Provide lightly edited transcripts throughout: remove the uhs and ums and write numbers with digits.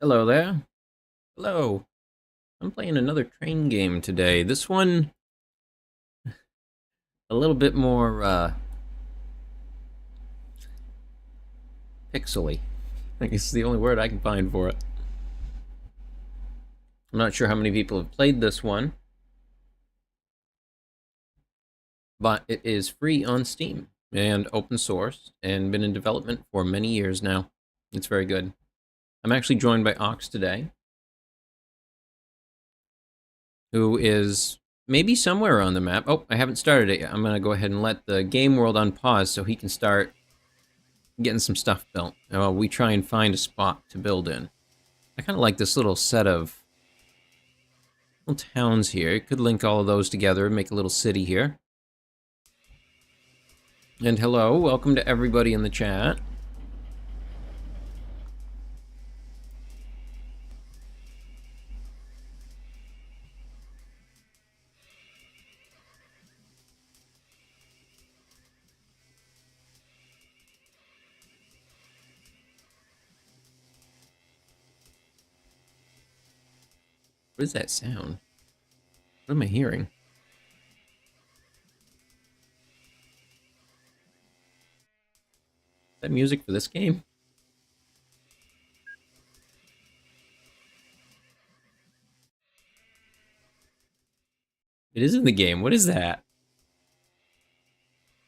Hello there. Hello. I'm playing another train game today. This one, a little bit more pixely. I guess is the only word I can find for it. I'm not sure how many people have played this one, but it is free on Steam and open source and been in development for many years now. It's very good. I'm actually joined by Ox today, who is maybe somewhere on the map. Oh, I haven't started it yet. I'm going to go ahead and let the game world unpause so he can start getting some stuff built while we try and find a spot to build in. I kind of like this little set of little towns here. Could link all of those together and make a little city here. And hello, welcome to everybody in the chat. What is that sound? What am I hearing? Is that music for this game? It is in the game. What is that?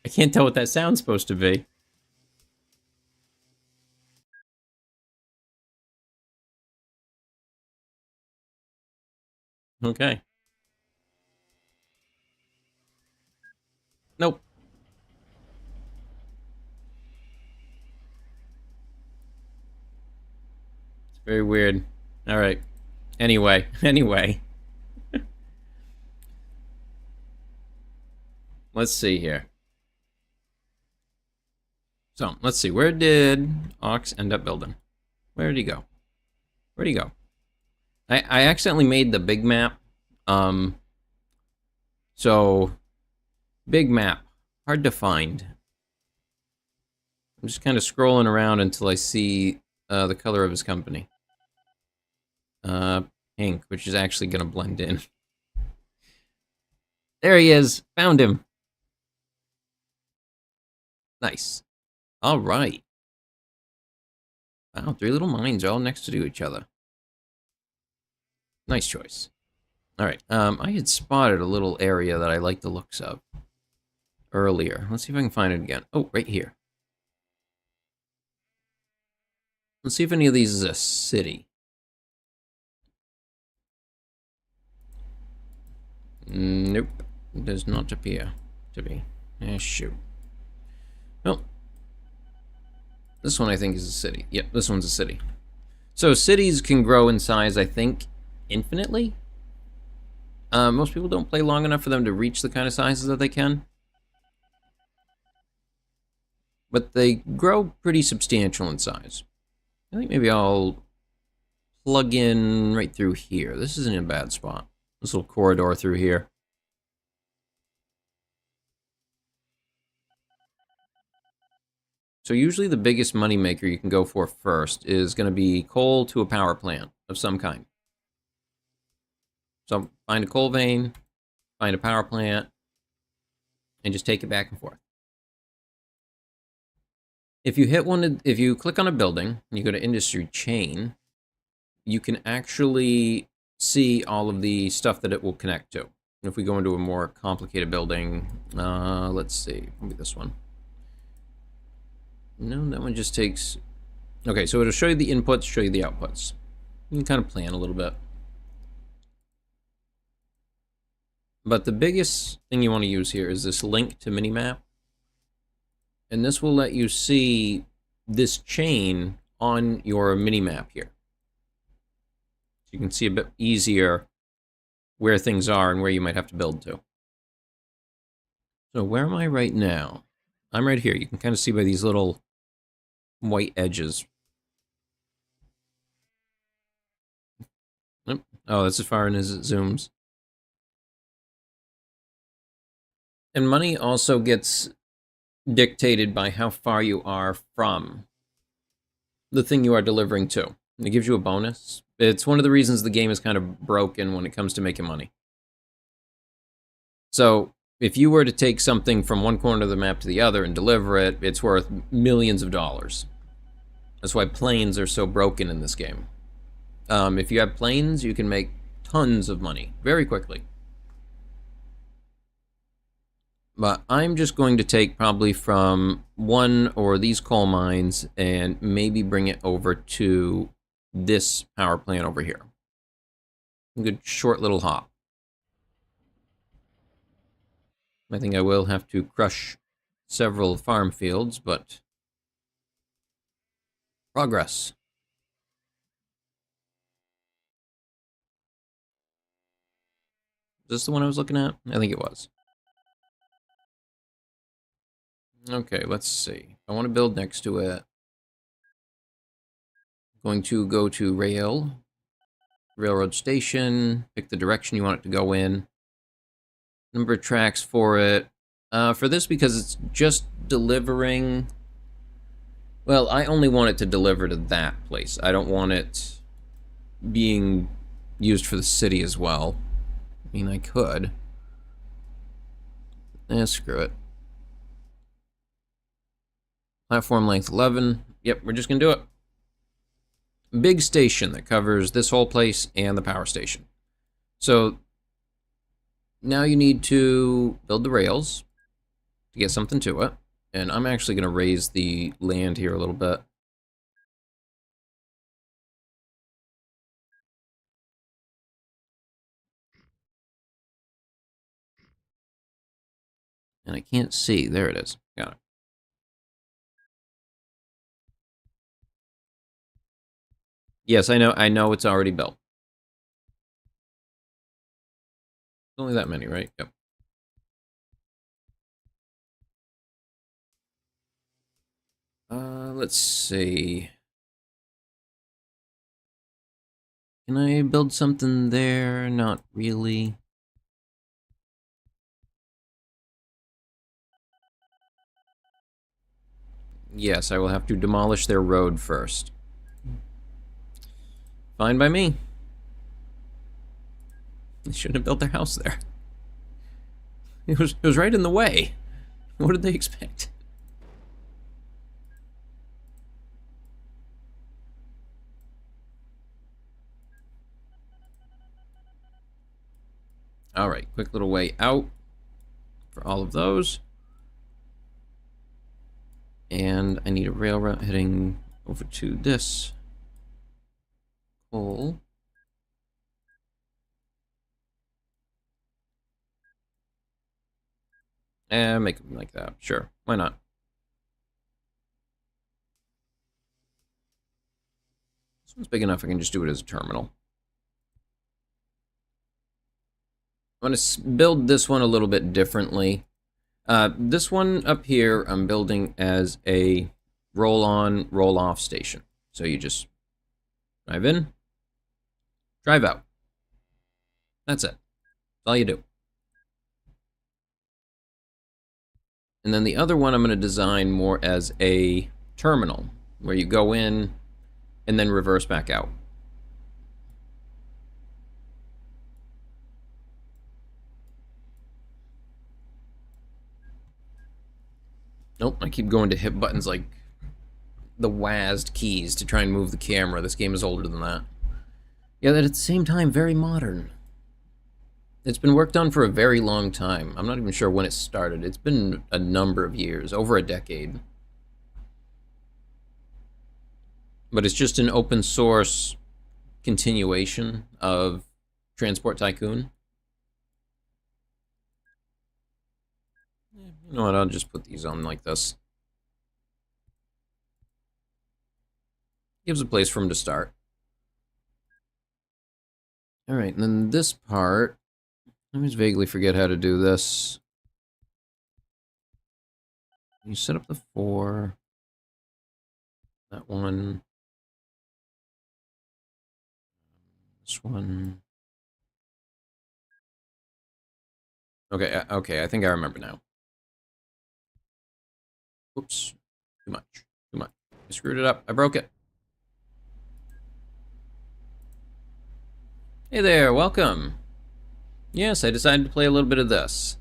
I can't tell what that sound's supposed to be. Okay. Nope. It's very weird. All right. Anyway. Let's see here. So, let's see. Where did Ox end up building? Where did he go? Where'd he go? I accidentally made the big map. So, big map. Hard to find. I'm just kind of scrolling around until I see the color of his company. Pink, which is actually going to blend in. There he is. Found him. Nice. All right. Wow, 3 little mines all next to each other. Nice choice. All right. I had spotted a little area that I like the looks of earlier. Let's see if I can find it again. Oh, right here. Let's see if any of these is a city. Nope. It does not appear to be. Shoot. Well, this one I think is a city. Yep, this one's a city. So cities can grow in size, I think, infinitely. Most people don't play long enough for them to reach the kind of sizes that they can. But they grow pretty substantial in size. I think maybe I'll plug in right through here. This isn't a bad spot. This little corridor through here. So usually the biggest moneymaker you can go for first is going to be coal to a power plant of some kind. So find a coal vein, find a power plant, and just take it back and forth. If you hit one, if you click on a building and you go to industry chain, you can actually see all of the stuff that it will connect to. If we go into a more complicated building, let's see, maybe this one. No, that one just takes... Okay, so it'll show you the inputs, show you the outputs. You can kind of plan a little bit. But the biggest thing you want to use here is this link to minimap. And this will let you see this chain on your minimap here. So you can see a bit easier where things are and where you might have to build to. So where am I right now? I'm right here. You can kind of see by these little white edges. Oh, that's as far in as it zooms. And money also gets dictated by how far you are from the thing you are delivering to. It gives you a bonus. It's one of the reasons the game is kind of broken when it comes to making money. So if you were to take something from one corner of the map to the other and deliver it, it's worth millions of dollars. That's why planes are so broken in this game. If you have planes, you can make tons of money very quickly. But I'm just going to take probably from one or these coal mines and maybe bring it over to this power plant over here. A good short little hop. I think I will have to crush several farm fields, but progress. Is this the one I was looking at? I think it was. Okay, let's see. I want to build next to it. Going to go to railroad station, pick the direction you want it to go in. Number of tracks for it. For this, because it's just delivering... Well, I only want it to deliver to that place. I don't want it being used for the city as well. I mean, I could. Screw it. Platform length 11. Yep, we're just going to do it. Big station that covers this whole place and the power station. So now you need to build the rails to get something to it. And I'm actually going to raise the land here a little bit. And I can't see. There it is. Got it. Yes, I know it's already built. Only that many, right? Yep. Let's see. Can I build something there? Not really. Yes, I will have to demolish their road first. Fine by me. They shouldn't have built their house there. It was right in the way. What did they expect? All right, quick little way out for all of those. And I need a railroad heading over to this coal. And make them like that. Sure, why not? This one's big enough I can just do it as a terminal. I'm going to build this one a little bit differently. This one up here I'm building as a roll-on, roll-off station. So you just drive in, drive out. That's it. That's all you do. And then the other one I'm going to design more as a terminal, where you go in and then reverse back out. Nope, I keep going to hit buttons like the WASD keys to try and move the camera. This game is older than that. Yeah, that at the same time, very modern. It's been worked on for a very long time. I'm not even sure when it started. It's been a number of years, over a decade. But it's just an open source continuation of Transport Tycoon. You know what, I'll just put these on like this. Gives a place for them to start. Alright, and then this part, I always vaguely forget how to do this. You set up the 4. That one. This one. Okay, okay, I think I remember now. Oops. Too much. Too much. I screwed it up. I broke it. Hey there, welcome. Yes, I decided to play a little bit of this.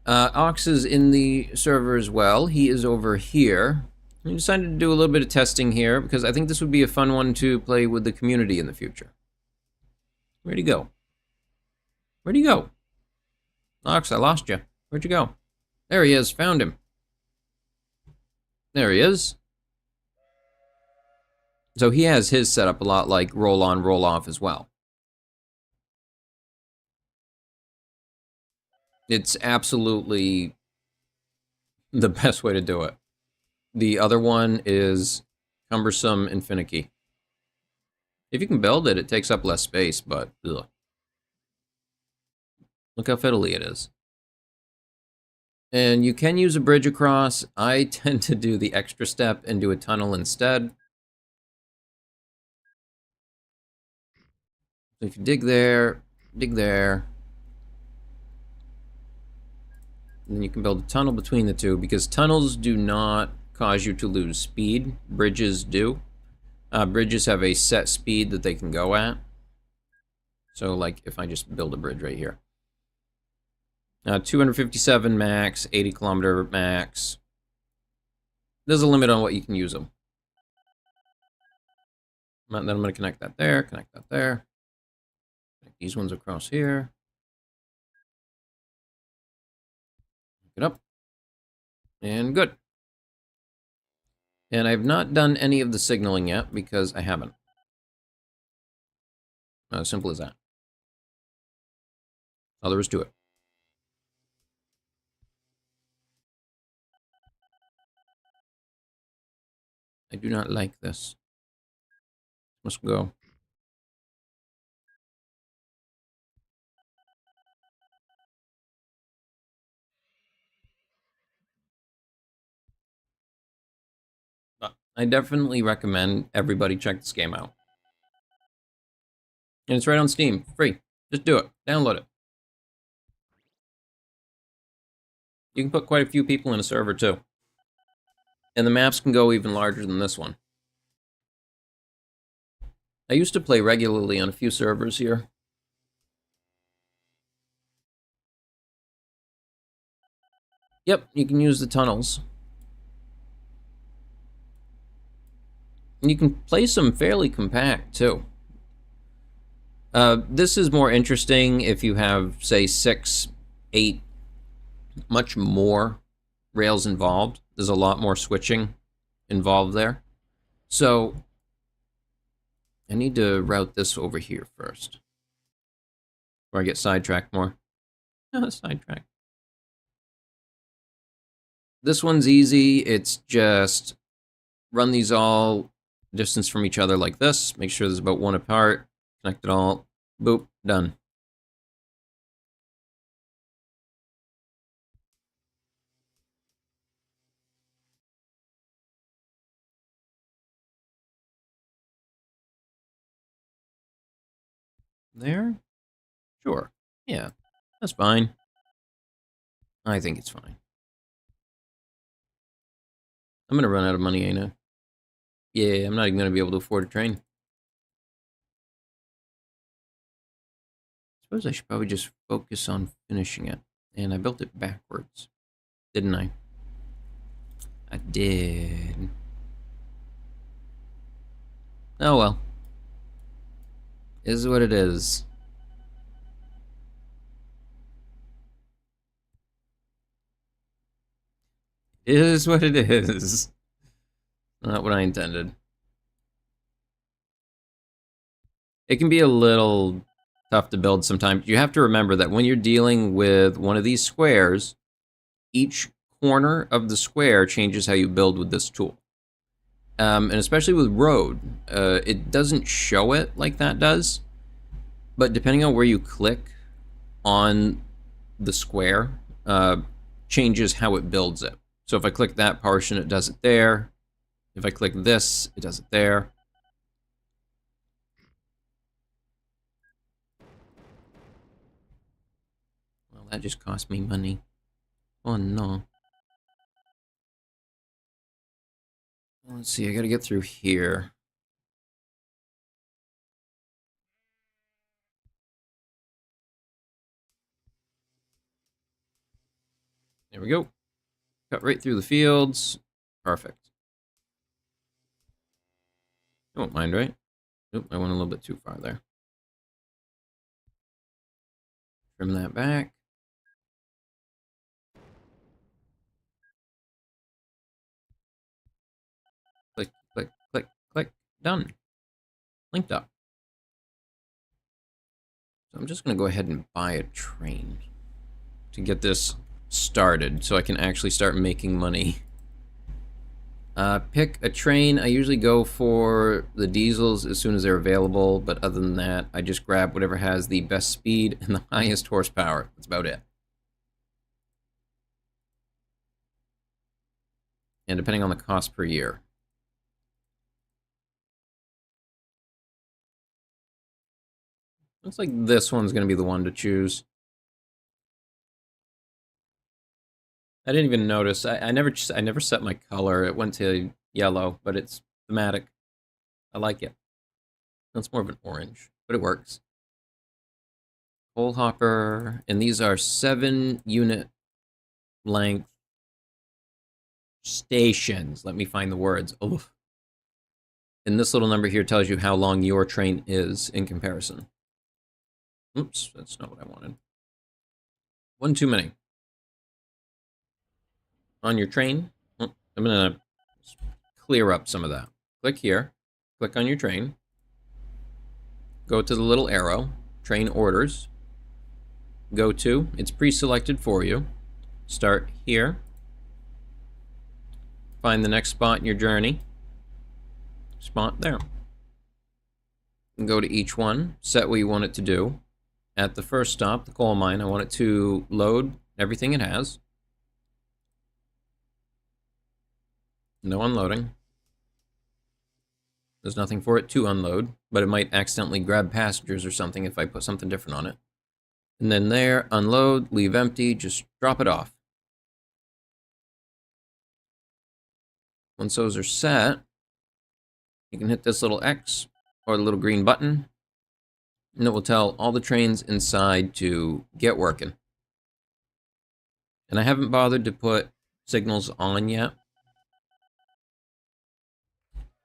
Ox is in the server as well. He is over here. I decided to do a little bit of testing here because I think this would be a fun one to play with the community in the future. Where'd he go? Where'd he go? Ox, I lost you. Where'd you go? There he is, found him. There he is. So he has his setup a lot like roll on, roll off as well. It's absolutely the best way to do it. The other one is cumbersome and finicky. If you can build it, it takes up less space, but ugh. Look how fiddly it is. And you can use a bridge across. I tend to do the extra step and do a tunnel instead. So if you dig there, and then you can build a tunnel between the two, because tunnels do not cause you to lose speed. Bridges do. Bridges have a set speed that they can go at. So like if I just build a bridge right here. 257 max, 80 kilometer max. There's a limit on what you can use them. Then I'm going to connect that there, connect that there. Connect these ones across here. Hook it up. And good. And I've not done any of the signaling yet because I haven't. As simple as that. All there is to it. I do not like this. Must go. I definitely recommend everybody check this game out. And it's right on Steam, free. Just do it. Download it. You can put quite a few people in a server too. And the maps can go even larger than this one. I used to play regularly on a few servers here. Yep, you can use the tunnels. And you can place them fairly compact too. This is more interesting if you have, say, 6, 8, much more rails involved. There's a lot more switching involved there. So I need to route this over here first. Before I get sidetracked more. Sidetracked. This one's easy. It's just run these all distance from each other like this. Make sure there's about 1 apart. Connect it all. Boop. Done. There? Sure. Yeah. That's fine. I think it's fine. I'm gonna run out of money, ain't I? Yeah, I'm not even gonna be able to afford a train. I suppose I should probably just focus on finishing it. And I built it backwards. Didn't I? I did. Oh well. Is what it is. It is what it is. Not what I intended. It can be a little tough to build sometimes. You have to remember that when you're dealing with one of these squares, each corner of the square changes how you build with this tool. And especially with road, it doesn't show it like that does. But depending on where you click on the square, changes how it builds it. So if I click that portion, it does it there. If I click this, it does it there. Well, that just cost me money. Oh no. Let's see, I gotta get through here. There we go. Cut right through the fields. Perfect. I won't mind, right? Nope, I went a little bit too far there. Trim that back. Click, click, click, click. Done. Linked up. So I'm just going to go ahead and buy a train to get this started so I can actually start making money. Pick a train. I usually go for the diesels as soon as they're available, but other than that, I just grab whatever has the best speed and the highest horsepower. That's about it. And depending on the cost per year. Looks like this one's going to be the one to choose. I didn't even notice. I never set my color. It went to yellow, but it's thematic. I like it. That's more of an orange, but it works. Coal hopper, and these are 7-unit length stations. Let me find the words. Oof. And this little number here tells you how long your train is in comparison. Oops, that's not what I wanted. One too many. On your train, I'm gonna clear up some of that. Click here, click on your train, go to the little arrow, train orders, go to, it's pre-selected for you, start here, find the next spot in your journey, spot there. And go to each one, set what you want it to do. At the first stop, the coal mine, I want it to load everything it has. No unloading. There's nothing for it to unload, but it might accidentally grab passengers or something if I put something different on it. And then there, unload, leave empty, just drop it off. Once those are set, you can hit this little X or the little green button, and it will tell all the trains inside to get working. And I haven't bothered to put signals on yet,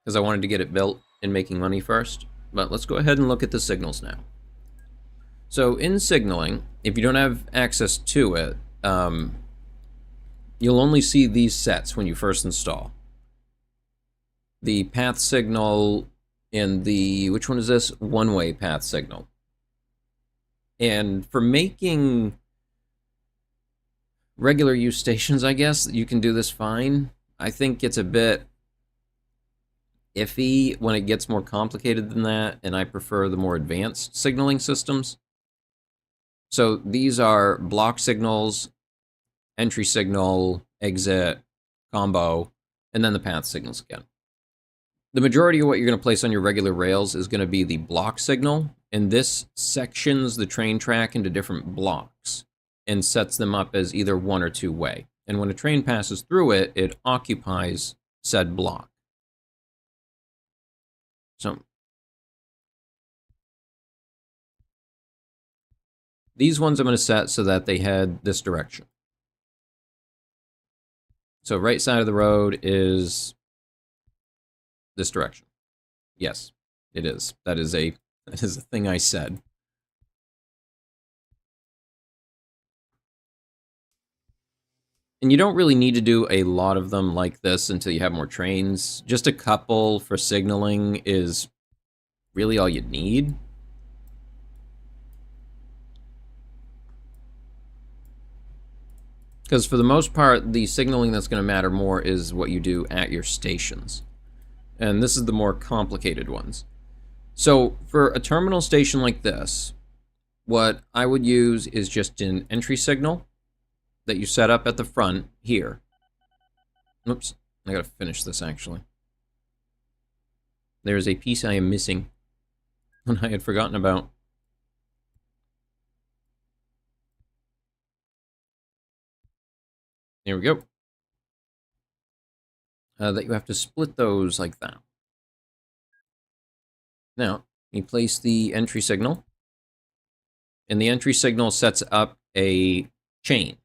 because I wanted to get it built and making money first. But let's go ahead and look at the signals now. So in signaling, if you don't have access to it, you'll only see these sets when you first install. The path signal and the, which one is this? One-way path signal. And for making regular use stations, I guess, you can do this fine. I think it's a bit iffy when it gets more complicated than that, and I prefer the more advanced signaling systems. So these are block signals, entry signal, exit, combo, and then the path signals again. The majority of what you're going to place on your regular rails is going to be the block signal, and this sections the train track into different blocks and sets them up as either one or two way. And when a train passes through it, it occupies said block. So these ones I'm going to set so that they head this direction. So right side of the road is this direction. Yes, it is. That is a thing I said. And you don't really need to do a lot of them like this until you have more trains. Just a couple for signaling is really all you need. Because for the most part, the signaling that's going to matter more is what you do at your stations. And this is the more complicated ones. So for a terminal station like this, what I would use is just an entry signal that you set up at the front here. Oops, I gotta finish this actually. There's a piece I am missing and I had forgotten about. There we go. That you have to split those like that. Now, you place the entry signal, and the entry signal sets up a chain.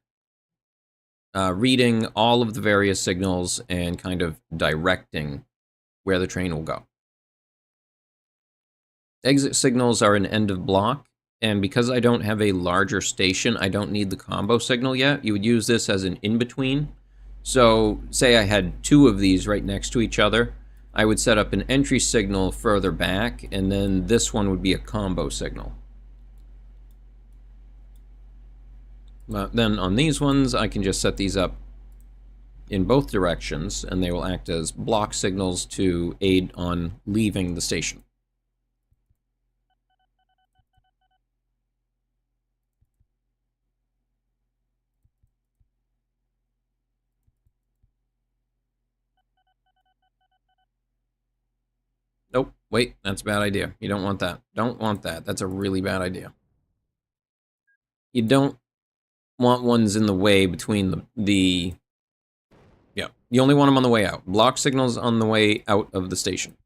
reading all of the various signals and kind of directing where the train will go. Exit signals are an end of block, and because I don't have a larger station, I don't need the combo signal yet. You would use this as an in-between. So say I had two of these right next to each other, I would set up an entry signal further back, and then this one would be a combo signal. Then on these ones, I can just set these up in both directions, and they will act as block signals to aid on leaving the station. Nope, wait, that's a bad idea. You don't want that. Don't want that. That's a really bad idea. You don't want ones in the way between yeah, you only want them on the way out. Block signals on the way out of the station.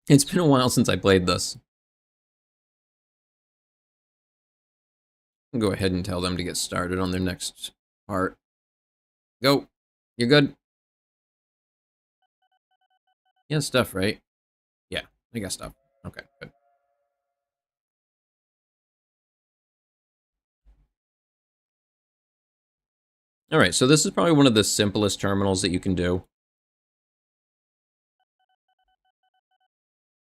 It's been a while since I played this. I'll go ahead and tell them to get started on their next part. Go. You're good? You have stuff, right? Yeah, I got stuff. Okay, good. Alright, so this is probably one of the simplest terminals that you can do.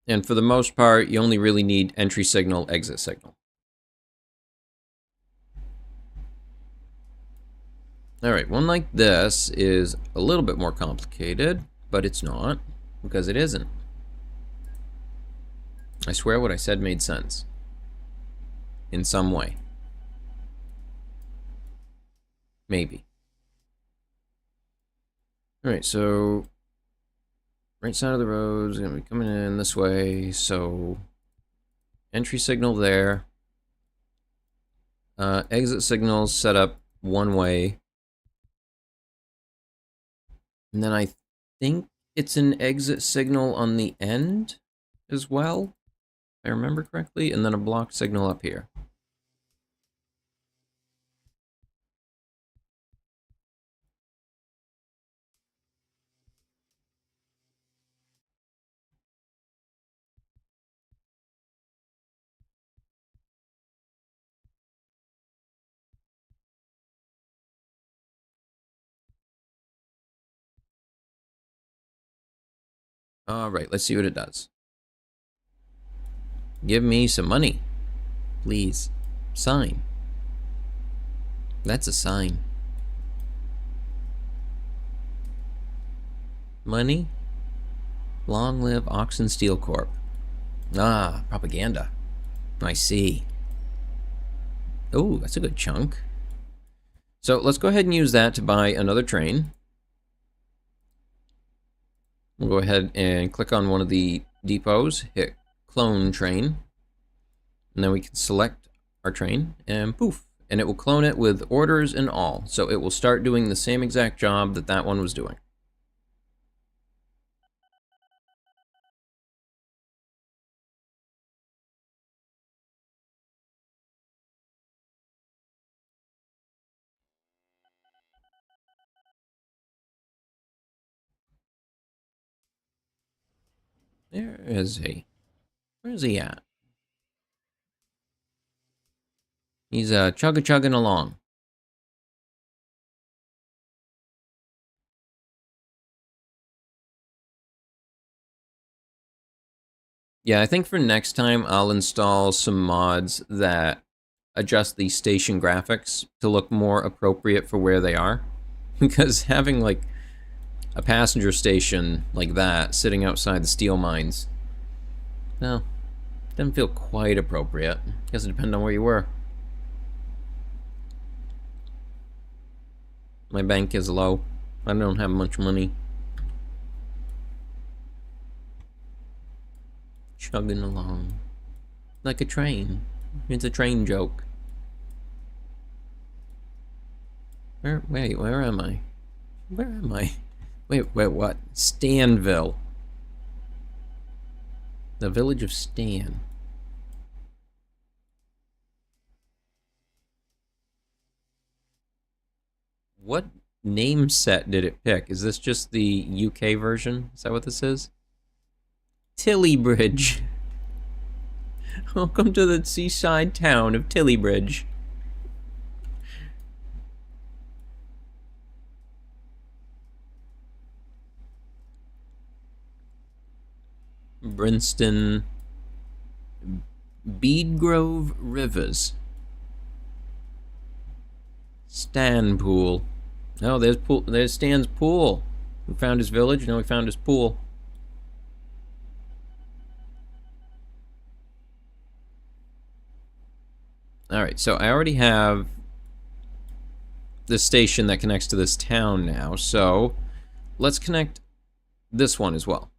And for the most part, you only really need entry signal, exit signal. Alright, one like this is a little bit more complicated, but it's not, because it isn't. I swear what I said made sense. In some way. Maybe. Alright, so right side of the road is going to be coming in this way, so entry signal there. Exit signal set up one way. And then I think it's an exit signal on the end as well, if I remember correctly, and then a block signal up here. Alright, let's see what it does. Give me some money. Please. Sign. That's a sign. Money? Long live Oxen Steel Corp. Ah, propaganda. I see. Oh, that's a good chunk. So let's go ahead and use that to buy another train. We'll go ahead and click on one of the depots, hit clone train, and then we can select our train, and poof, and it will clone it with orders and all. So it will start doing the same exact job that that one was doing. There is he. Where's he at? He's chugga-chugging along. Yeah, I think for next time I'll install some mods that adjust the station graphics to look more appropriate for where they are. Because having like a passenger station like that sitting outside the steel mines, no, doesn't feel quite appropriate. Guess it depends on where you were. My bank is low. I don't have much money. Chugging along. Like a train. It's a train joke. Wait, where am I? Where am I? Wait, what? Stanville. The village of Stan. What name set did it pick? Is this just the UK version? Is that what this is? Tillybridge. Welcome to the seaside town of Tillybridge. Brinston. Beadgrove Rivers. Stanpool. No, there's pool. There's Stan's pool. We found his village. Now we found his pool. All right, so I already have this station that connects to this town now. So let's connect this one as well.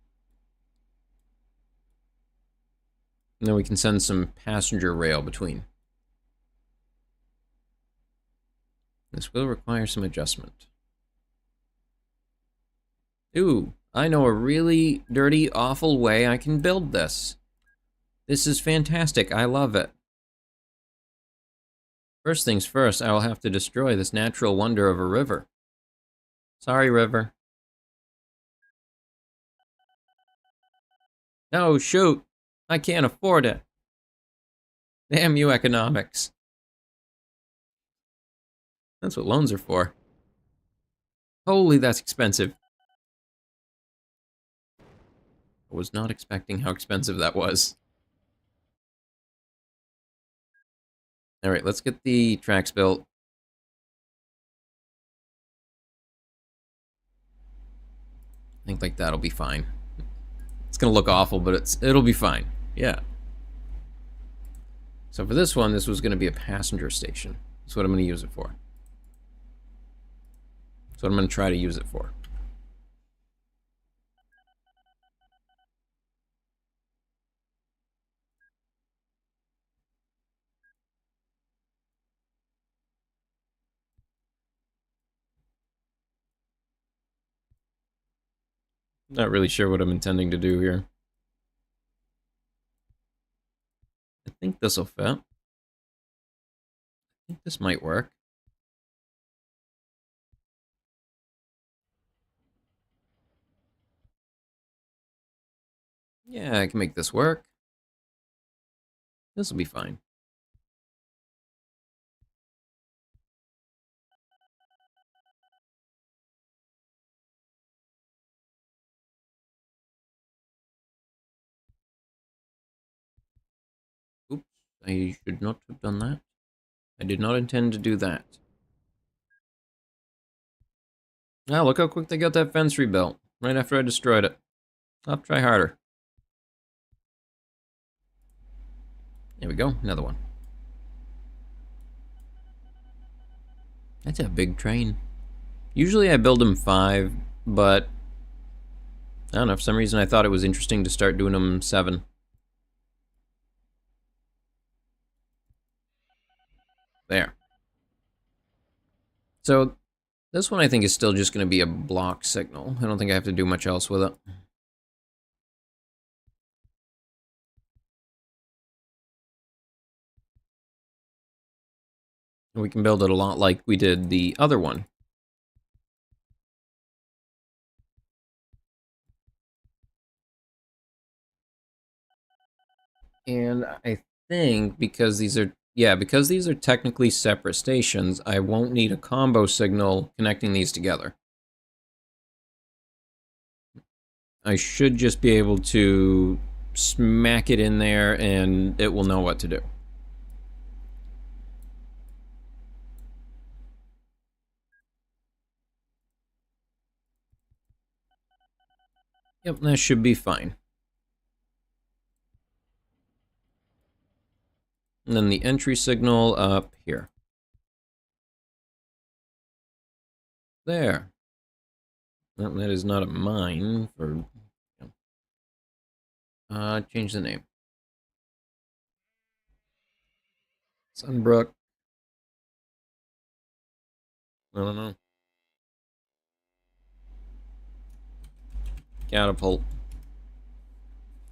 And then we can send some passenger rail between. This will require some adjustment. Ooh, I know a really dirty, awful way I can build this. This is fantastic. I love it. First things first, I will have to destroy this natural wonder of a river. Sorry, river. No, shoot. I can't afford it. Damn you, economics. That's what loans are for. Holy, that's expensive. I was not expecting how expensive that was. Alright, let's get the tracks built. I think like that'll be fine. It's gonna look awful, but it'll be fine. Yeah. So for this one, this was gonna be a passenger station. That's what I'm gonna use it for. That's what I'm gonna try to use it for. Not really sure what I'm intending to do here. I think this'll fit. I think this might work. Yeah, I can make this work. This'll be fine. Oops, I should not have done that. I did not intend to do that. Now, look how quick they got that fence rebuilt. Right after I destroyed it. I'll have to try harder. There we go, another one. That's a big train. Usually I build them 5, but I don't know, for some reason I thought it was interesting to start doing them 7. There. So, this one I think is still just going to be a block signal. I don't think I have to do much else with it. We can build it a lot like we did the other one. And I think because these are, yeah, because these are technically separate stations, I won't need a combo signal connecting these together. I should just be able to smack it in there and it will know what to do. Yep, that should be fine. And then the entry signal up here. There. Well, that is not a mine for... change the name. Sunbrook. I don't know. Catapult.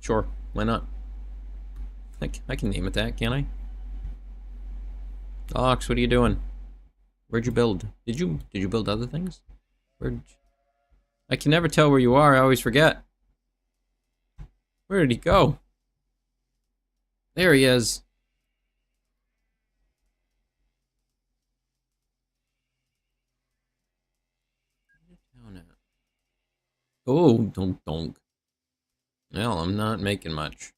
Sure, why not? I can name it that, can't I? Ox, what are you doing? Where'd you build? Did you build other things? I can never tell where you are. I always forget. Where did he go? There he is. Oh, don't donk. Well, I'm not making much.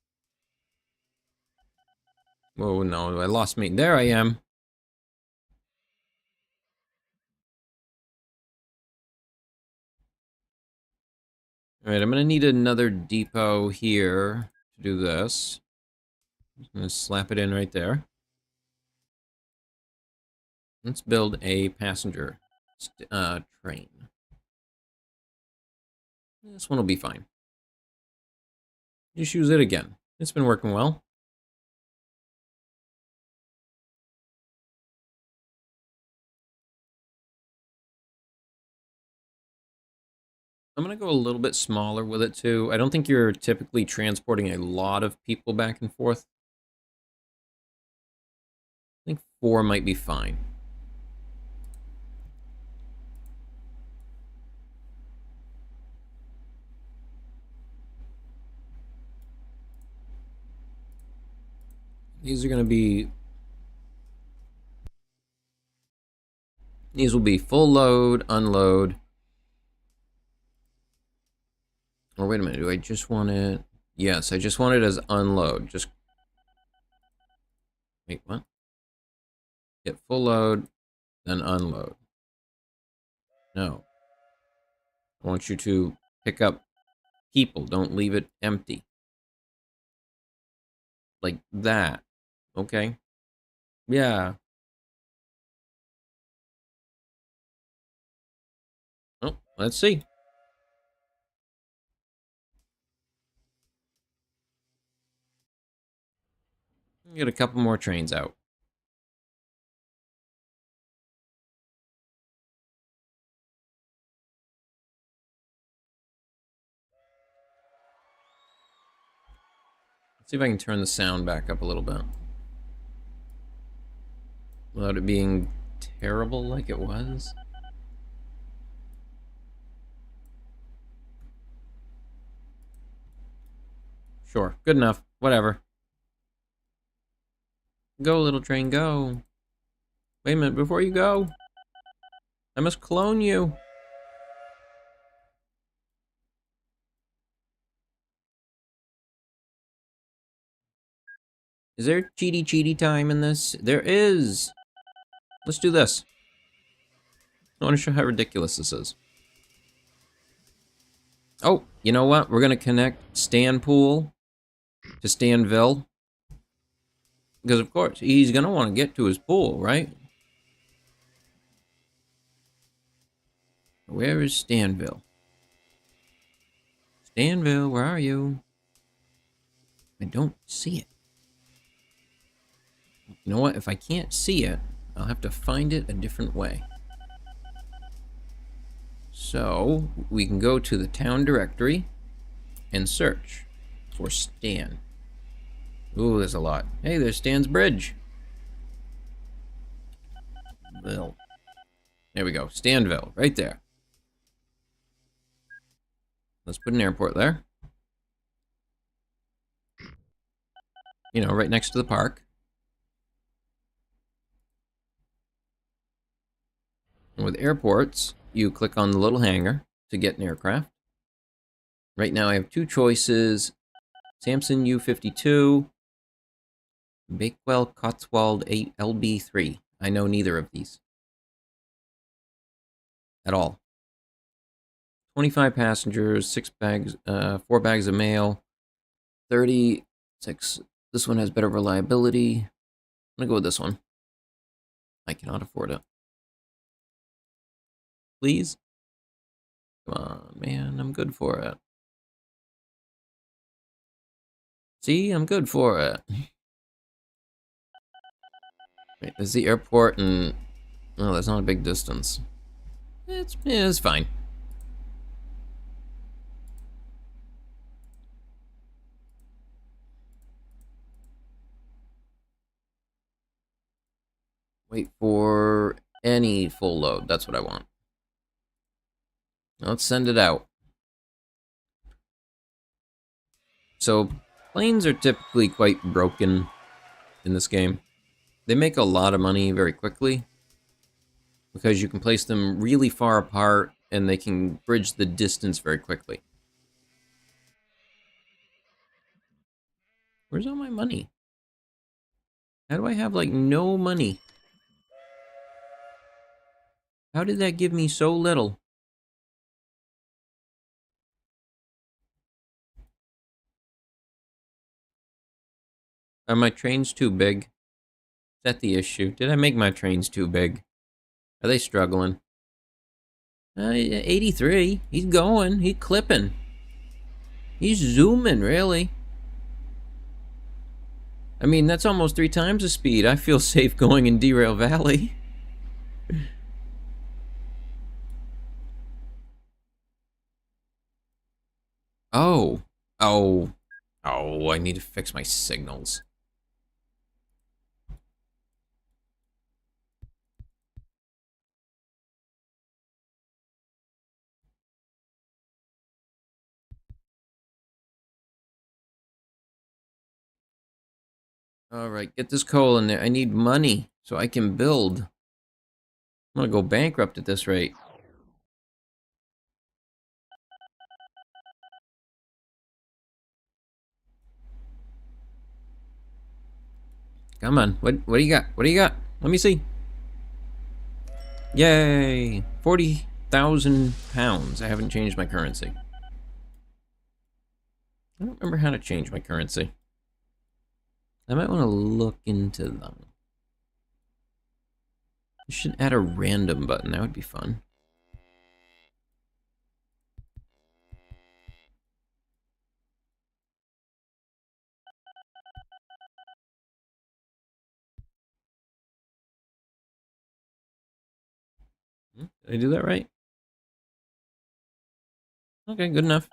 Oh no, I lost me. There I am. Alright, I'm gonna need another depot here to do this. I'm gonna slap it in right there. Let's build a passenger train. This one will be fine. Just use it again. It's been working well. I'm gonna go a little bit smaller with it too. I don't think you're typically transporting a lot of people back and forth. I think 4 might be fine. These are gonna be... These will be full load, unload. Or wait a minute, do I just want it... Yes, I just want it as unload. Just... Wait, what? Hit full load, then unload. No. I want you to pick up people. Don't leave it empty. Like that. Okay. Yeah. Oh, let's see. Get a couple more trains out. Let's see if I can turn the sound back up a little bit. Without it being terrible like it was. Sure, good enough. Whatever. Go, little train, go. Wait a minute, before you go, I must clone you. Is there cheaty time in this? There is. Let's do this. I want to show how ridiculous this is. Oh, you know what? We're going to connect Stanpool to Stanville. Because, of course, he's going to want to get to his pool, right? Where is Stanville? Stanville, where are you? I don't see it. You know what? If I can't see it, I'll have to find it a different way. So, we can go to the town directory and search for Stan. Ooh, there's a lot. Hey, there's Stan's Bridge. Ville. There we go. Stanville, right there. Let's put an airport there. You know, right next to the park. And with airports, you click on the little hangar to get an aircraft. Right now I have 2 choices. Samson U-52, Bakewell Cotswold 8 LB3. I know neither of these. At all. 25 passengers, 6 bags, 4 bags of mail, 36. This one has better reliability. I'm gonna go with this one. I cannot afford it. Please? Come on, man, I'm good for it. See, I'm good for it. Wait, there's the airport and... Oh, that's not a big distance. It's fine. Wait for Any full load, that's what I want. Let's send it out. So, planes are typically quite broken in this game. They make a lot of money very quickly because you can place them really far apart and they can bridge the distance very quickly. Where's all my money? How do I have, like, no money? How did that give me so little? Are my trains too big? Is that the issue? Did I make my trains too big? Are they struggling? 83. He's going. He's clipping. He's zooming, really. I mean, that's almost 3 times the speed. I feel safe going in Derail Valley. Oh. Oh. Oh, I need to fix my signals. Alright, get this coal in there. I need money so I can build. I'm gonna go bankrupt at this rate. Come on. What do you got? What do you got? Let me see. Yay! 40,000 pounds. I haven't changed my currency. I don't remember how to change my currency. I might want to look into them. I should add a random button. That would be fun. Did I do that right? Okay, good enough.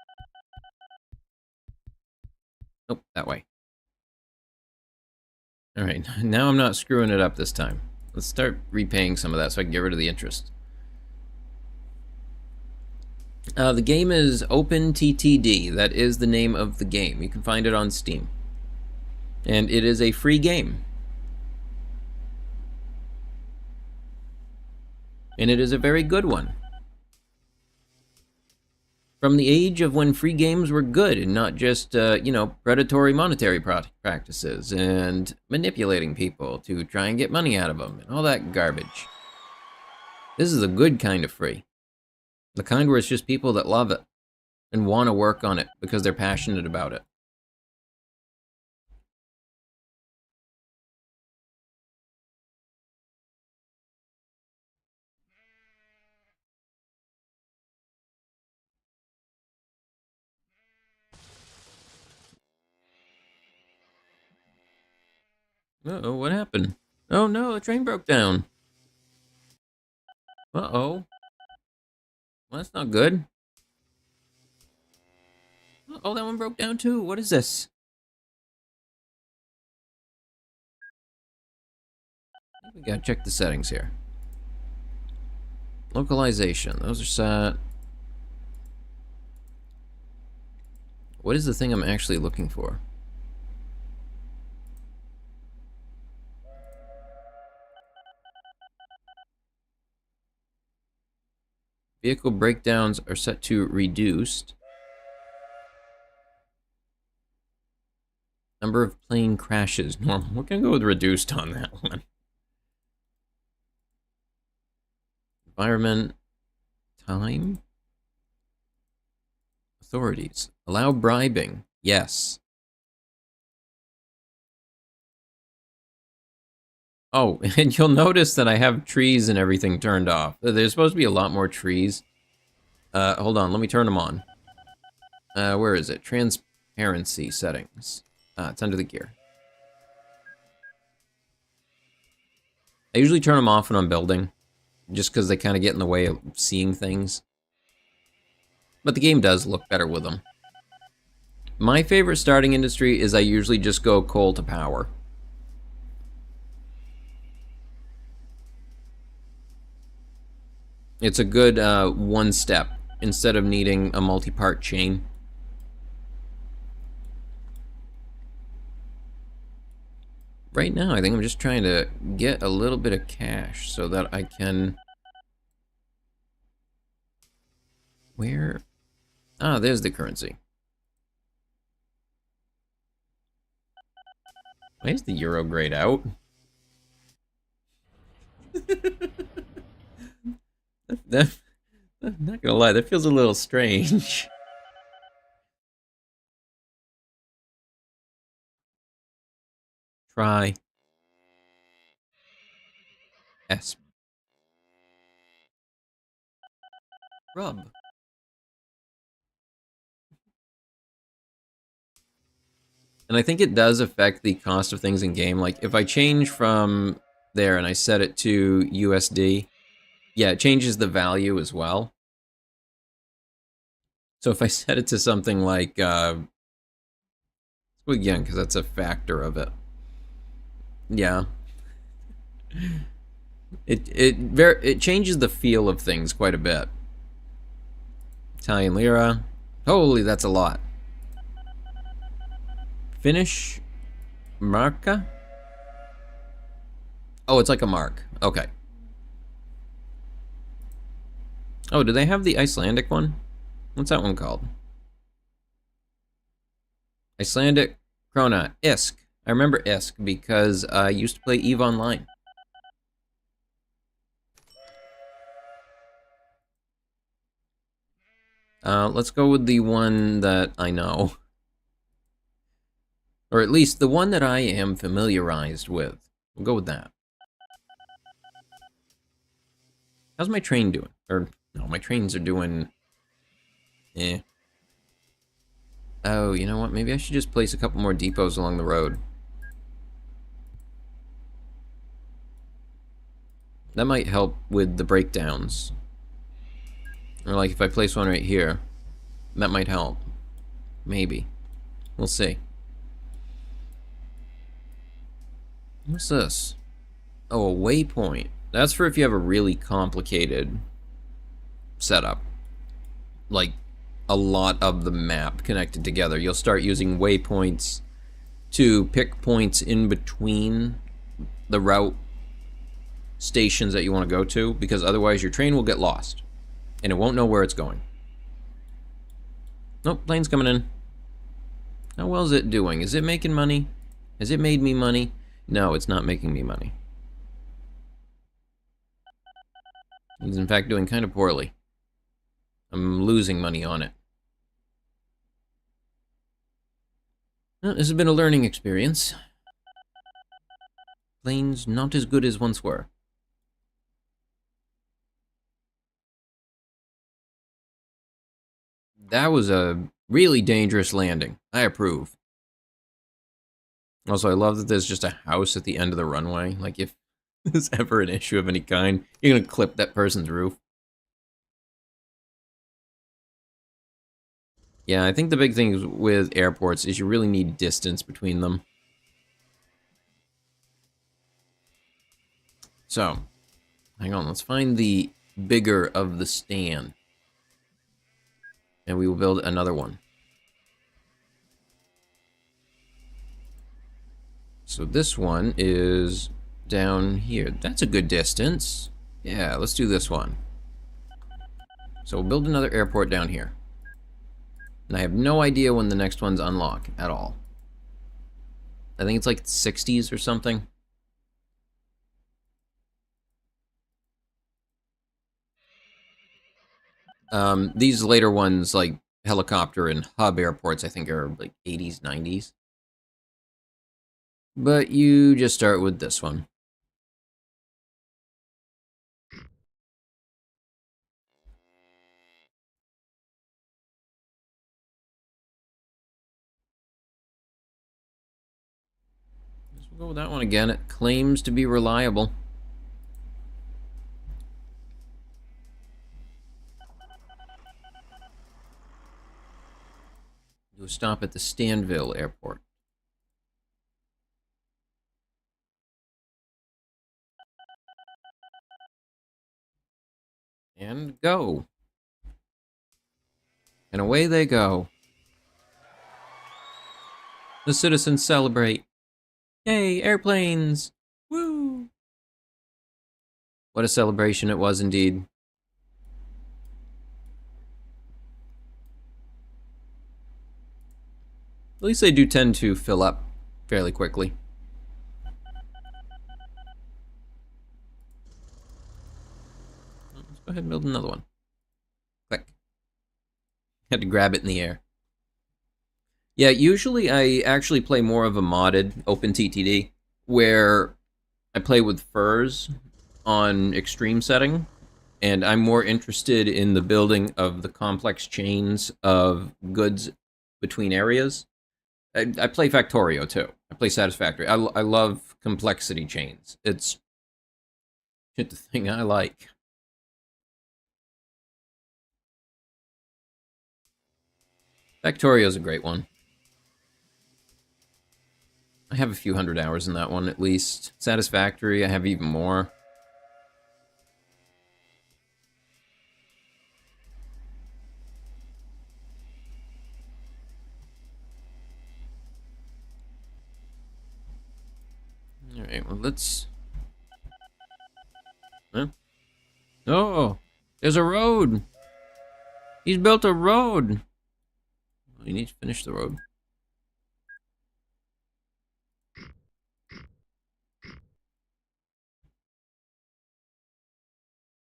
Nope, that way. Alright, now I'm not screwing it up this time. Let's start repaying some of that so I can get rid of the interest. The game is OpenTTD. That is the name of the game. You can find it on Steam. And it is a free game. And it is a very good one. From the age of when free games were good and not just, predatory monetary practices and manipulating people to try and get money out of them and all that garbage. This is a good kind of free. The kind where it's just people that love it and want to work on it because they're passionate about it. Uh-oh, what happened? Oh no, the train broke down. Uh-oh. Well, that's not good. Oh, that one broke down too. What is this? We gotta check the settings here. Localization, those are set. What is the thing I'm actually looking for? Vehicle breakdowns are set to reduced. Number of plane crashes, normal. We're gonna go with reduced on that one. Environment, time, authorities. Allow bribing, yes. Oh, and you'll notice that I have trees and everything turned off. There's supposed to be a lot more trees. Hold on, let me turn them on. Where is it? Transparency settings. It's under the gear. I usually turn them off when I'm building, just because they kind of get in the way of seeing things. But the game does look better with them. My favorite starting industry is I usually just go coal to power. It's a good one step instead of needing a multi-part chain. Right now, I think I'm just trying to get a little bit of cash so that I can... Where? Ah, there's the currency. Why is the euro grayed out? I'm not gonna lie, that feels a little strange. Try S. Rub. And I think it does affect the cost of things in game. Like, if I change from there and I set it to USD, yeah, it changes the value as well. So if I set it to something like, well, again, because that's a factor of it. Yeah. It changes the feel of things quite a bit. Italian lira. Holy, that's a lot. Finnish marka? Oh, it's like a mark. Okay. Oh, do they have the Icelandic one? What's that one called? Icelandic krona. Isk. I remember Isk because I used to play EVE Online. Let's go with the one that I know. Or at least the one that I am familiarized with. We'll go with that. How's my train doing? Or, no, my trains are doing... eh. Oh, you know what? Maybe I should just place a couple more depots along the road. That might help with the breakdowns. Or like if I place one right here, that might help. Maybe. We'll see. What's this? Oh, a waypoint. That's for if you have a really complicated setup. Like a lot of the map connected together. You'll start using waypoints to pick points in between the route stations that you want to go to, because otherwise your train will get lost and it won't know where it's going. Nope, plane's coming in. How well is it doing? Is it making money? Has it made me money? No, it's not making me money. It's in fact doing kind of poorly. I'm losing money on it. Well, this has been a learning experience. Planes not as good as once were. That was a really dangerous landing. I approve. Also, I love that there's just a house at the end of the runway. Like, if there's ever an issue of any kind, you're gonna clip that person's roof. Yeah, I think the big thing with airports is you really need distance between them. So, hang on, let's find the bigger of the stand. And we will build another one. So this one is down here. That's a good distance. Yeah, let's do this one. So we'll build another airport down here. And I have no idea when the next one's unlock at all. I think it's like 60s or something. These later ones, like helicopter and hub airports, I think are like 80s, 90s. But you just start with this one. We'll go with that one again. It claims to be reliable. Do a stop at the Stanville Airport. And go. And away they go. The citizens celebrate. Yay, airplanes! Woo! What a celebration it was indeed. At least they do tend to fill up fairly quickly. Let's go ahead and build another one. Click. Had to grab it in the air. Yeah, usually I actually play more of a modded OpenTTD, where I play with furs on extreme setting, and I'm more interested in the building of the complex chains of goods between areas. I play Factorio too. I play Satisfactory. I love complexity chains. It's the thing I like. Factorio's a great one. I have a few hundred hours in that one at least. Satisfactory, I have even more. Alright, well let's... Huh? Oh! There's a road! He's built a road! You need to finish the road.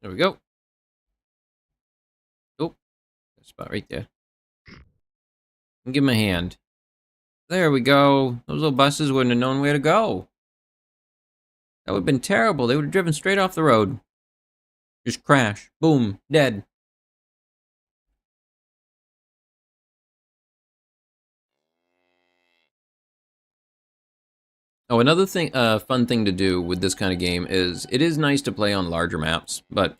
There we go. Oh, spot right there. Give him a hand. There we go. Those little buses wouldn't have known where to go. That would have been terrible. They would have driven straight off the road. Just crash. Boom. Dead. Oh, another thing, fun thing to do with this kind of game is it is nice to play on larger maps, but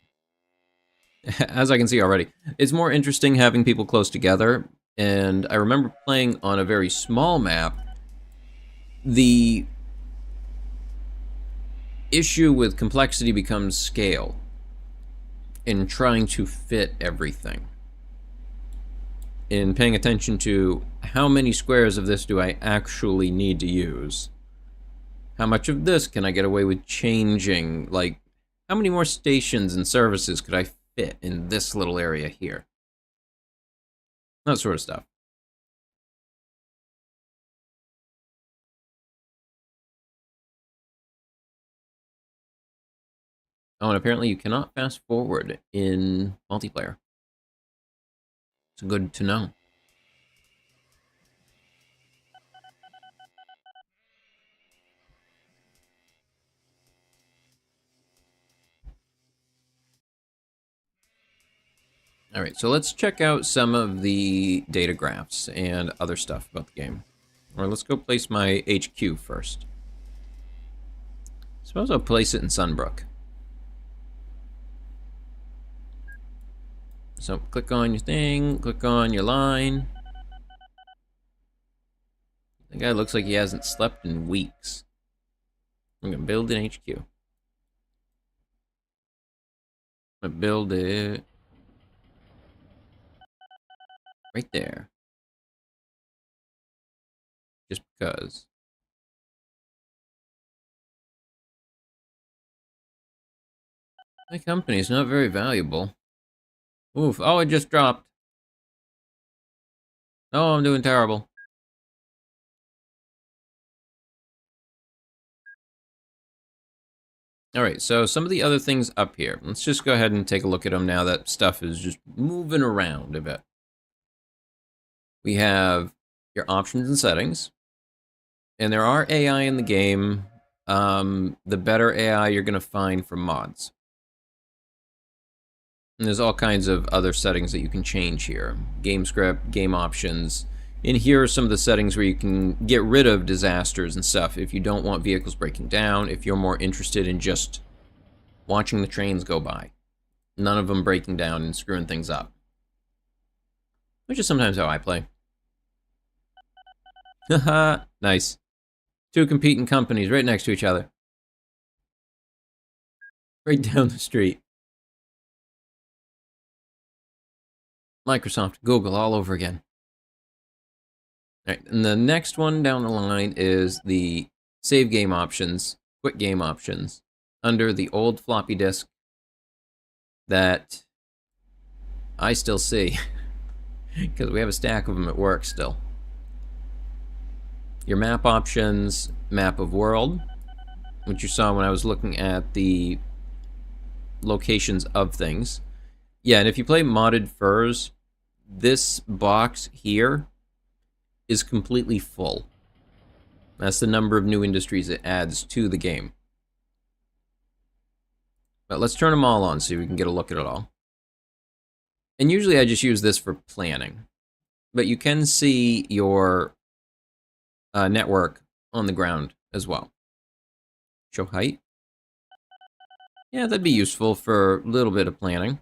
as I can see already, it's more interesting having people close together. And I remember playing on a very small map. The issue with complexity becomes scale in trying to fit everything. In paying attention to how many squares of this do I actually need to use? How much of this can I get away with changing? Like, how many more stations and services could I fit in this little area here? That sort of stuff. Oh, and apparently you cannot fast forward in multiplayer. It's good to know. All right, so let's check out some of the data graphs and other stuff about the game. Or let's go place my HQ first. Suppose I'll place it in Sunbrook. So click on your thing, click on your line. The guy looks like he hasn't slept in weeks. I'm gonna build an HQ. I'm gonna build it right there. Just because. My company is not very valuable. Oof, oh, it just dropped. Oh, I'm doing terrible. Alright, so some of the other things up here. Let's just go ahead and take a look at them now that stuff is just moving around a bit. We have your options and settings. And there are AI in the game. The better AI you're going to find for mods. And there's all kinds of other settings that you can change here. Game script, game options. And here are some of the settings where you can get rid of disasters and stuff if you don't want vehicles breaking down, if you're more interested in just watching the trains go by. None of them breaking down and screwing things up. Which is sometimes how I play. Haha, nice. Two competing companies right next to each other. Right down the street. Microsoft, Google, all over again. All right, and the next one down the line is the save game options, quick game options, under the old floppy disk that I still see, because we have a stack of them at work still. Your map options, map of world, which you saw when I was looking at the locations of things. Yeah, and if you play modded furs, this box here is completely full. That's the number of new industries it adds to the game. But let's turn them all on so we can get a look at it all. And usually I just use this for planning. But you can see your network on the ground as well. Show height. Yeah, that'd be useful for a little bit of planning.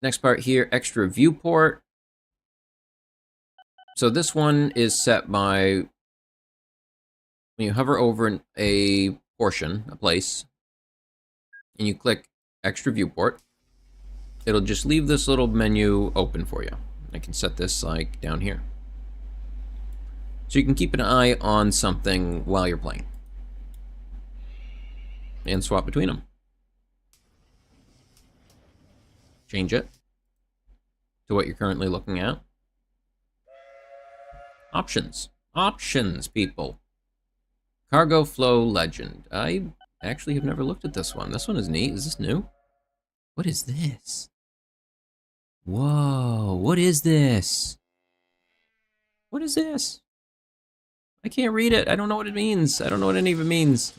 Next part here, extra viewport. So this one is set by when you hover over a portion, a place, and you click extra viewport, it'll just leave this little menu open for you. I can set this like down here. So you can keep an eye on something while you're playing. And swap between them. Change it to what you're currently looking at. Options. Options, people. Cargo Flow Legend. I actually have never looked at this one. This one is neat. Is this new? What is this? Whoa, what is this? What is this? I can't read it. I don't know what it means. I don't know what any of it means.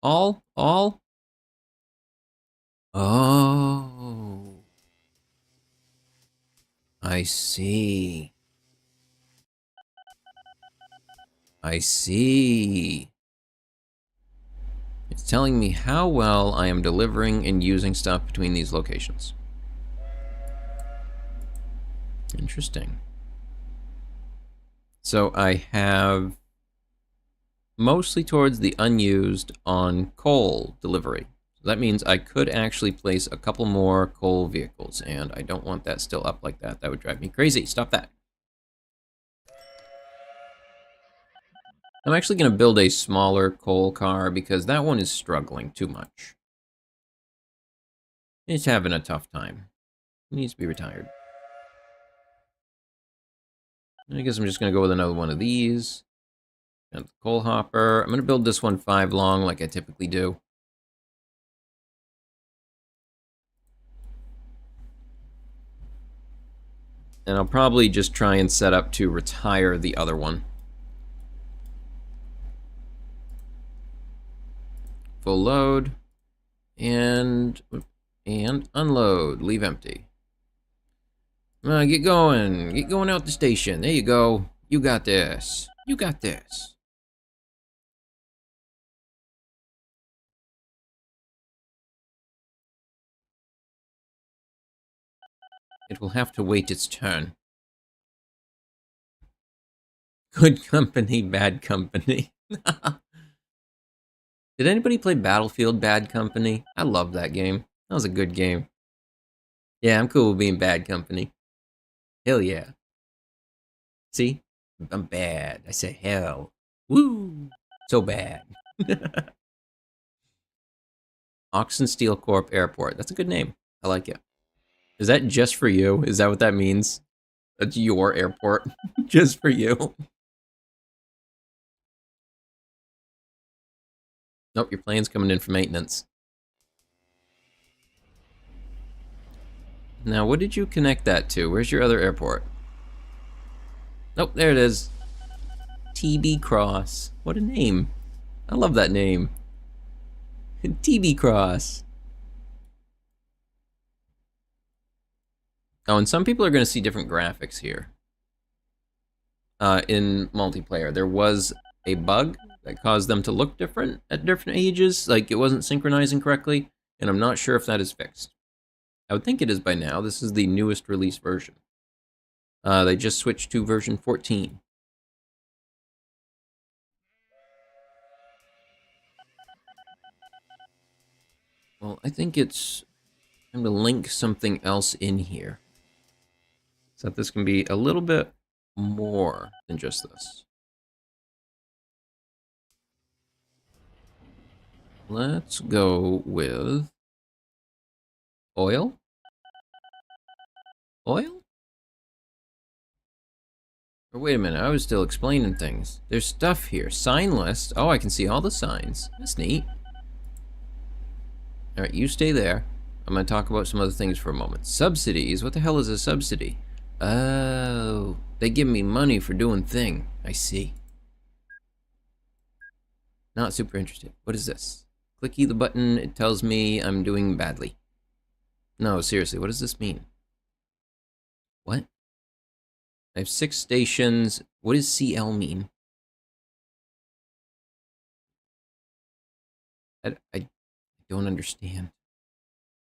All? All? Oh. I see. I see. It's telling me how well I am delivering and using stuff between these locations. Interesting. So I have mostly towards the unused on coal delivery. So that means I could actually place a couple more coal vehicles, and I don't want that still up like that. That would drive me crazy. Stop that. I'm actually going to build a smaller coal car because that one is struggling too much. He's having a tough time. He needs to be retired. I guess I'm just going to go with another one of these. And the coal hopper. I'm going to build this one 5 long like I typically do. And I'll probably just try and set up to retire the other one. Full load. And unload. Leave empty. Get going. Get going out the station. There you go. You got this. You got this. It will have to wait its turn. Good company, bad company. Did anybody play Battlefield Bad Company? I love that game. That was a good game. Yeah, I'm cool with being bad company. Hell yeah. See? I'm bad. I say hell. Woo! So bad. Oxen Steel Corp Airport. That's a good name. I like it. Is that just for you? Is that what that means? That's your airport. Just for you. Nope, your plane's coming in for maintenance. Now, what did you connect that to? Where's your other airport? Nope, there it is. TB Cross. What a name. I love that name. TB Cross. Oh, and some people are going to see different graphics here. In multiplayer, there was a bug that caused them to look different at different ages, like it wasn't synchronizing correctly, and I'm not sure if that is fixed. I would think it is by now. This is the newest release version. They just switched to version 14. Well, I think it's Time to link something else in here, so that this can be a little bit more than just this. Let's go with oil. Oil? Or wait a minute, I was still explaining things. There's stuff here. Sign list. Oh, I can see all the signs. That's neat. Alright, you stay there. I'm going to talk about some other things for a moment. Subsidies? What the hell is a subsidy? Oh, they give me money for doing thing. I see. Not super interested. What is this? Clicky the button, it tells me I'm doing badly. No, seriously, what does this mean? What? I have 6 stations. What does CL mean? I don't understand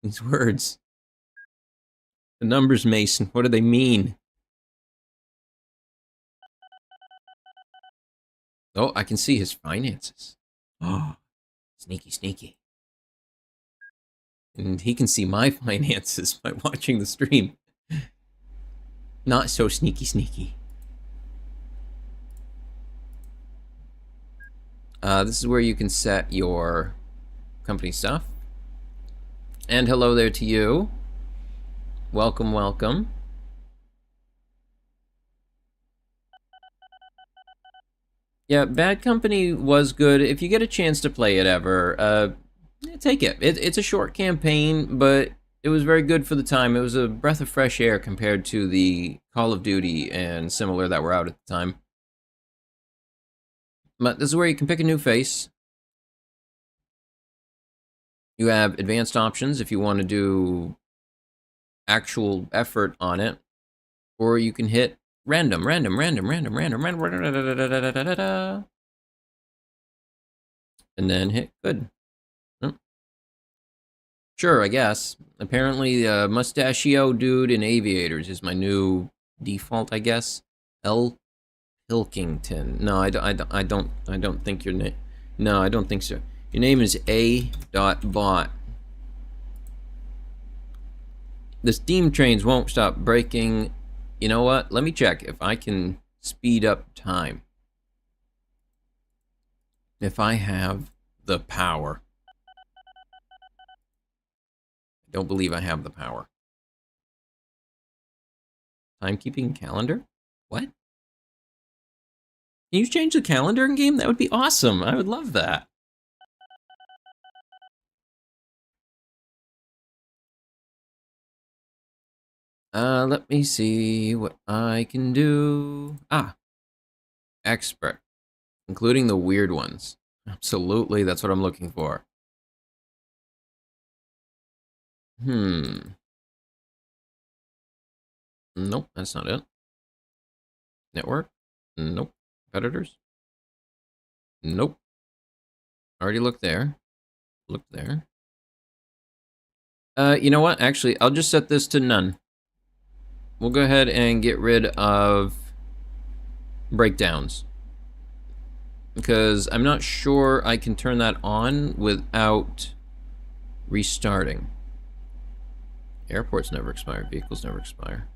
these words. The numbers, Mason, what do they mean? Oh, I can see his finances. Oh, sneaky, sneaky. And he can see my finances by watching the stream. Not so sneaky, sneaky. This is where you can set your company stuff. And hello there to you. Welcome, welcome. Yeah, Bad Company was good. If you get a chance to play it ever, take it. It's a short campaign, but it was very good for the time. It was a breath of fresh air compared to the Call of Duty and similar that were out at the time. But this is where you can pick a new face. You have advanced options if you want to do actual effort on it, or you can hit random, and then hit good. Sure, I guess. Apparently, Mustachio Dude in Aviators is my new default, I guess. L. Pilkington. No, I don't think your name. No, I don't think so. Your name is A.Bot. The steam trains won't stop breaking. You know what? Let me check if I can speed up time. If I have the power. I don't believe I have the power. Timekeeping calendar? What? Can you change the calendar in game? That would be awesome. I would love that. Let me see what I can do. Ah, expert, including the weird ones. Absolutely, that's what I'm looking for. Nope, that's not it. Network? Nope. Competitors? Nope. Already looked there. Looked there. You know what? Actually, I'll just set this to none. We'll go ahead and get rid of breakdowns, because I'm not sure I can turn that on without restarting. Airports never expire. Vehicles never expire.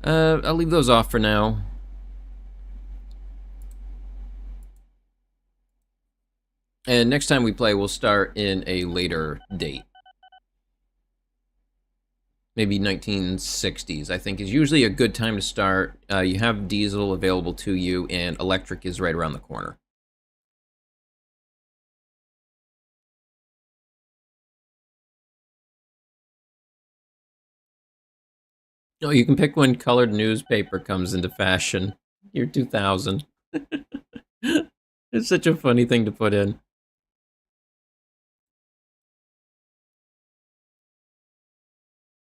I'll leave those off for now. And next time we play, we'll start in a later date. Maybe 1960s, I think, is usually a good time to start. You have diesel available to you, and electric is right around the corner. Oh, you can pick when colored newspaper comes into fashion. Year 2000. It's such a funny thing to put in.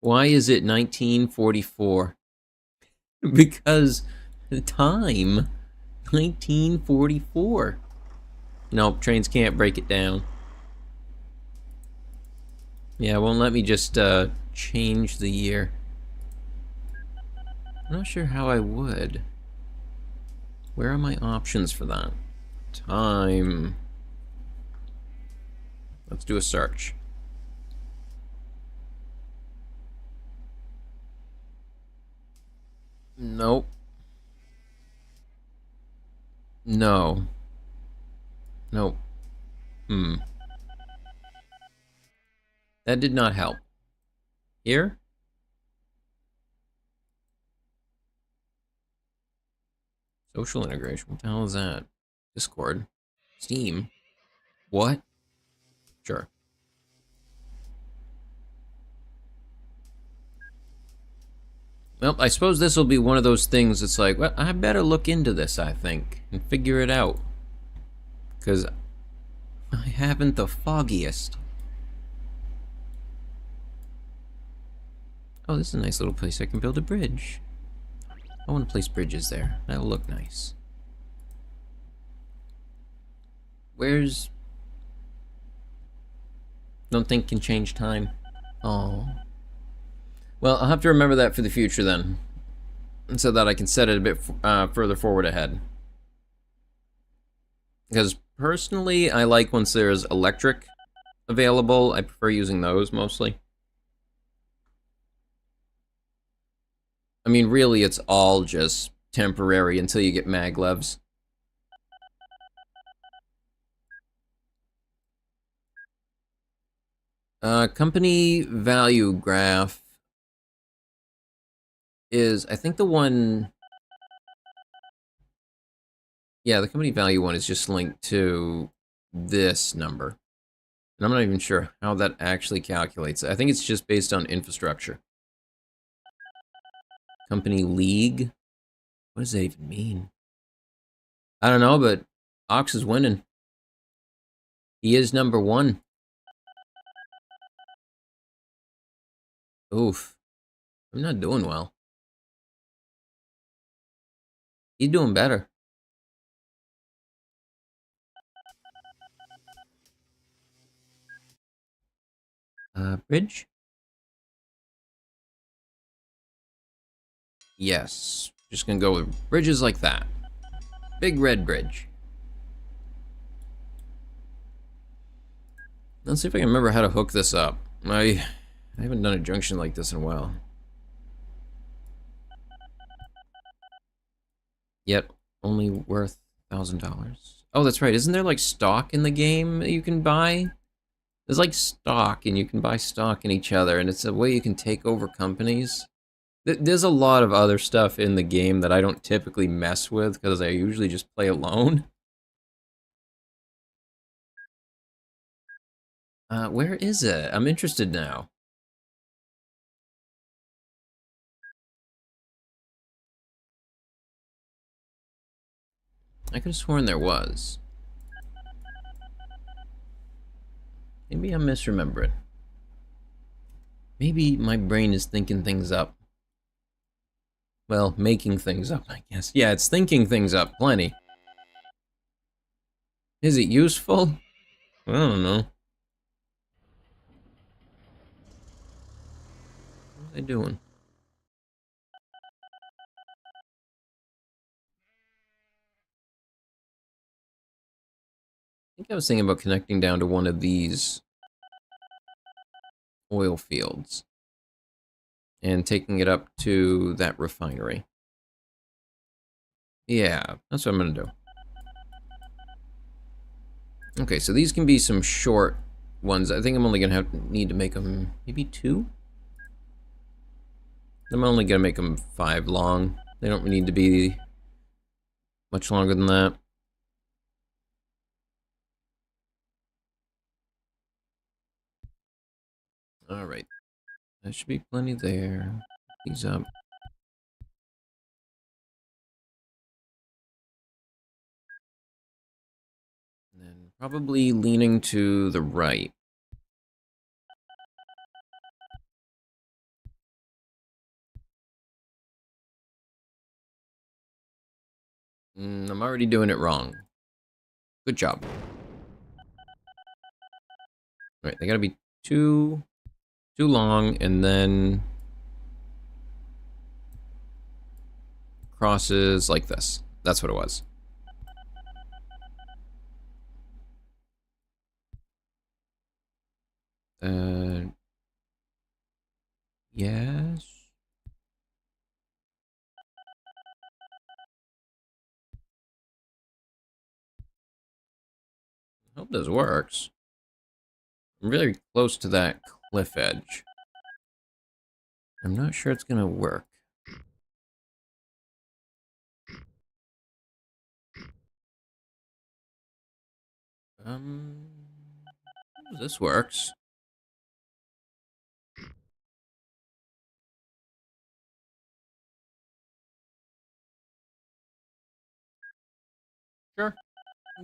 Why is it 1944? Because the time, 1944. Nope, trains can't break it down. Yeah, it won't let me just change the year. I'm not sure how I would. Where are my options for that? Time. Let's do a search. Nope. No. Nope. Hmm. That did not help. Here? Social integration. What the hell is that? Discord. Steam. What? Sure. Well, I suppose this will be one of those things that's like, well, I better look into this, I think, and figure it out. Because I haven't the foggiest. Oh, this is a nice little place I can build a bridge. I want to place bridges there. That'll look nice. Where's... Don't think can change time. Oh. Well, I'll have to remember that for the future then. So that I can set it a bit further forward ahead. Because personally, I like once there's electric available. I prefer using those mostly. I mean, really, it's all just temporary until you get maglevs. Company value graph is, I think the one... Yeah, the company value one is just linked to this number. And I'm not even sure how that actually calculates it. I think it's just based on infrastructure. Company league? What does that even mean? I don't know, but Ox is winning. He is number one. Oof. I'm not doing well. He's doing better. Bridge? Yes. Just gonna go with bridges like that. Big red bridge. Let's see if I can remember how to hook this up. I haven't done a junction like this in a while. Yet, only worth $1,000. Oh, that's right. Isn't there like stock in the game that you can buy? There's like stock, and you can buy stock in each other, and it's a way you can take over companies. There's a lot of other stuff in the game that I don't typically mess with because I usually just play alone. Where is it? I'm interested now. I could have sworn there was. Maybe I'm misremembering. Maybe my brain is thinking things up. Well, making things up, I guess. Yeah, it's thinking things up plenty. Is it useful? I don't know. What are they doing? I think I was thinking about connecting down to one of these oil fields and taking it up to that refinery. Yeah, that's what I'm gonna do. Okay, so these can be some short ones. I think I'm only gonna need to make them maybe 2. I'm only gonna make them 5 long. They don't need to be much longer than that. All right, that should be plenty there. These up. And then probably leaning to the right. I'm already doing it wrong. Good job. All right, they gotta be too long, and then crosses like this. That's what it was. Yes. Hope this works. I'm really close to that cliff edge. I'm not sure it's gonna work. This works. Sure,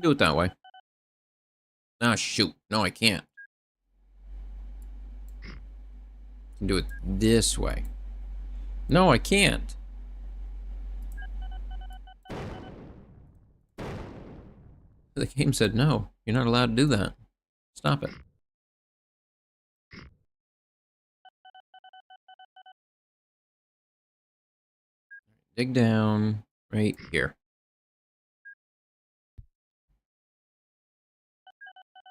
do it that way. Ah, shoot. No, I can't. I can do it this way. No, I can't. The game said no. You're not allowed to do that. Stop it. Dig down right here.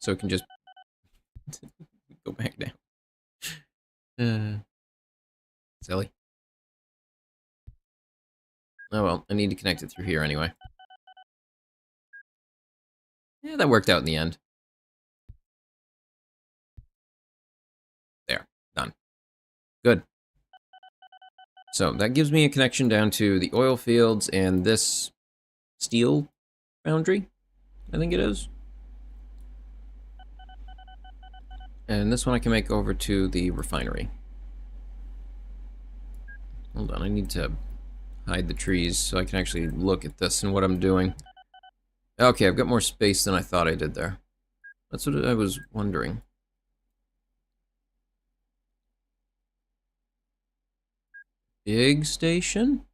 So it can just go back down. Silly. Oh well, I need to connect it through here anyway. Yeah, that worked out in the end. There, done. Good. So that gives me a connection down to the oil fields and this steel foundry, I think it is. And this one I can make over to the refinery. Hold on, I need to hide the trees so I can actually look at this and what I'm doing. Okay, I've got more space than I thought I did there. That's what I was wondering. Big station?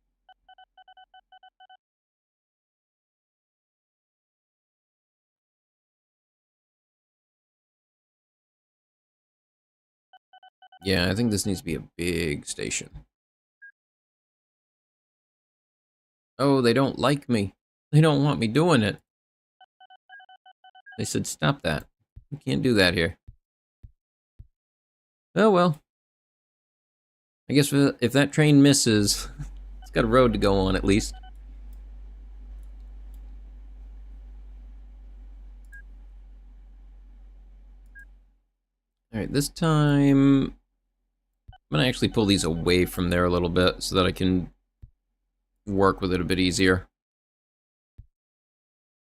Yeah, I think this needs to be a big station. Oh, they don't like me. They don't want me doing it. They said, stop that. You can't do that here. Oh, well. I guess if that train misses, it's got a road to go on at least. Alright, this time I'm gonna actually pull these away from there a little bit so that I can work with it a bit easier.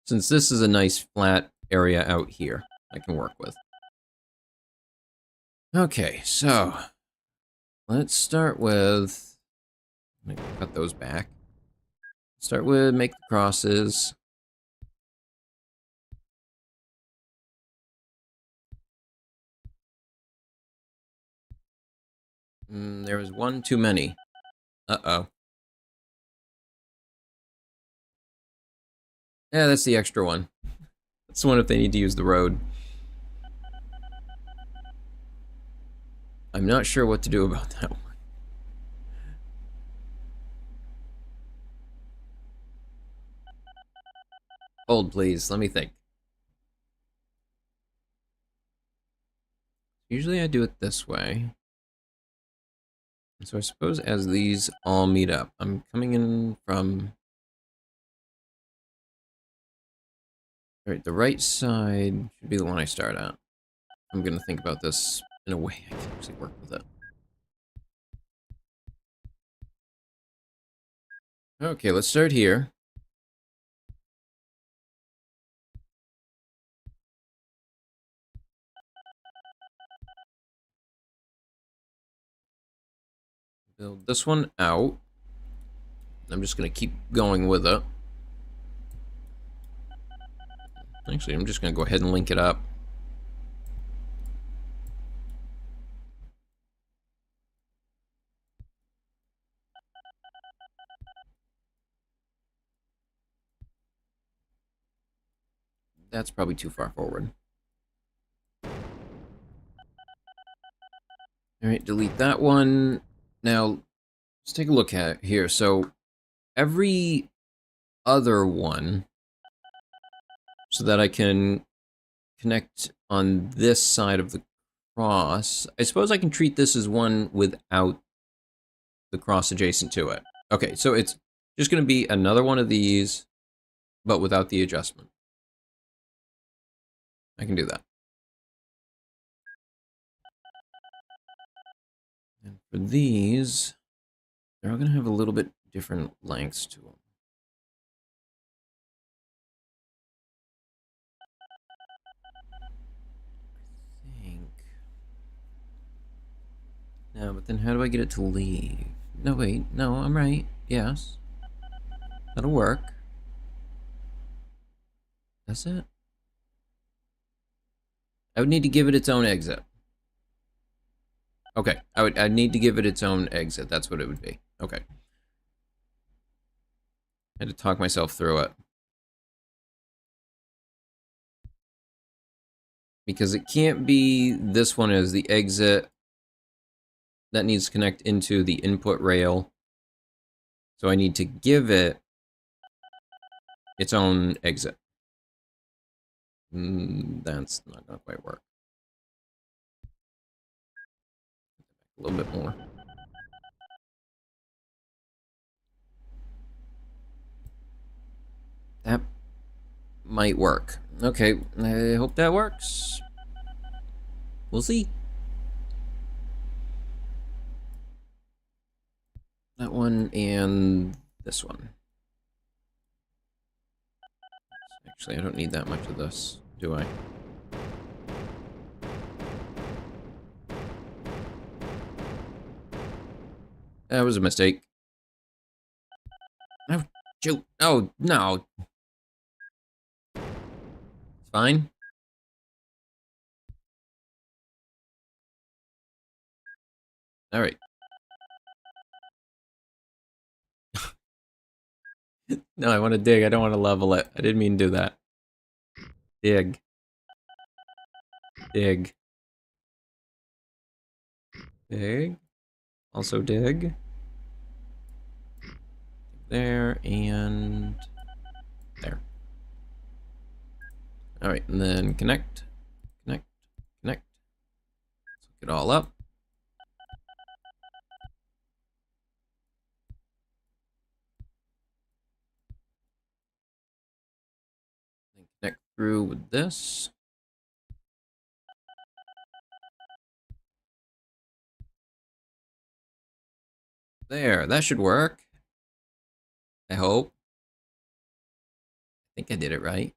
Since this is a nice flat area out here I can work with. Okay, so let's start with, let me cut those back. Start with make the crosses. There was one too many. Uh-oh. Yeah, that's the extra one. That's the one if they need to use the road. I'm not sure what to do about that one. Hold, please. Let me think. Usually I do it this way. So I suppose as these all meet up, I'm coming in from... Alright, the right side should be the one I start at. I'm gonna think about this in a way I can actually work with it. Okay, let's start here. Build this one out. I'm just gonna keep going with it. Actually, I'm just gonna go ahead and link it up. That's probably too far forward. Alright, delete that one. Now, let's take a look at it here. So, every other one, so that I can connect on this side of the cross, I suppose I can treat this as one without the cross adjacent to it. Okay, so it's just going to be another one of these, but without the adjustment. I can do that. And for these, they're all going to have a little bit different lengths to them. I think. No, but then how do I get it to leave? No, wait. No, I'm right. Yes. That'll work. That's it. I would need to give it its own exit. Okay. I'd need to give it its own exit. That's what it would be. Okay. I had to talk myself through it. Because it can't be this one as the exit. That needs to connect into the input rail. So I need to give it its own exit. That's not going to quite work. A little bit more. That might work. Okay, I hope that works. We'll see. That one and this one. Actually, I don't need that much of this, do I? That was a mistake. Oh, shoot. Oh, no. It's fine. All right. No, I want to dig. I don't want to level it. I didn't mean to do that. Dig. Dig. Dig. Also dig. There and there. All right, and then connect, connect, connect. Let's hook it all up. Connect through with this. There, that should work. I hope. I think I did it right.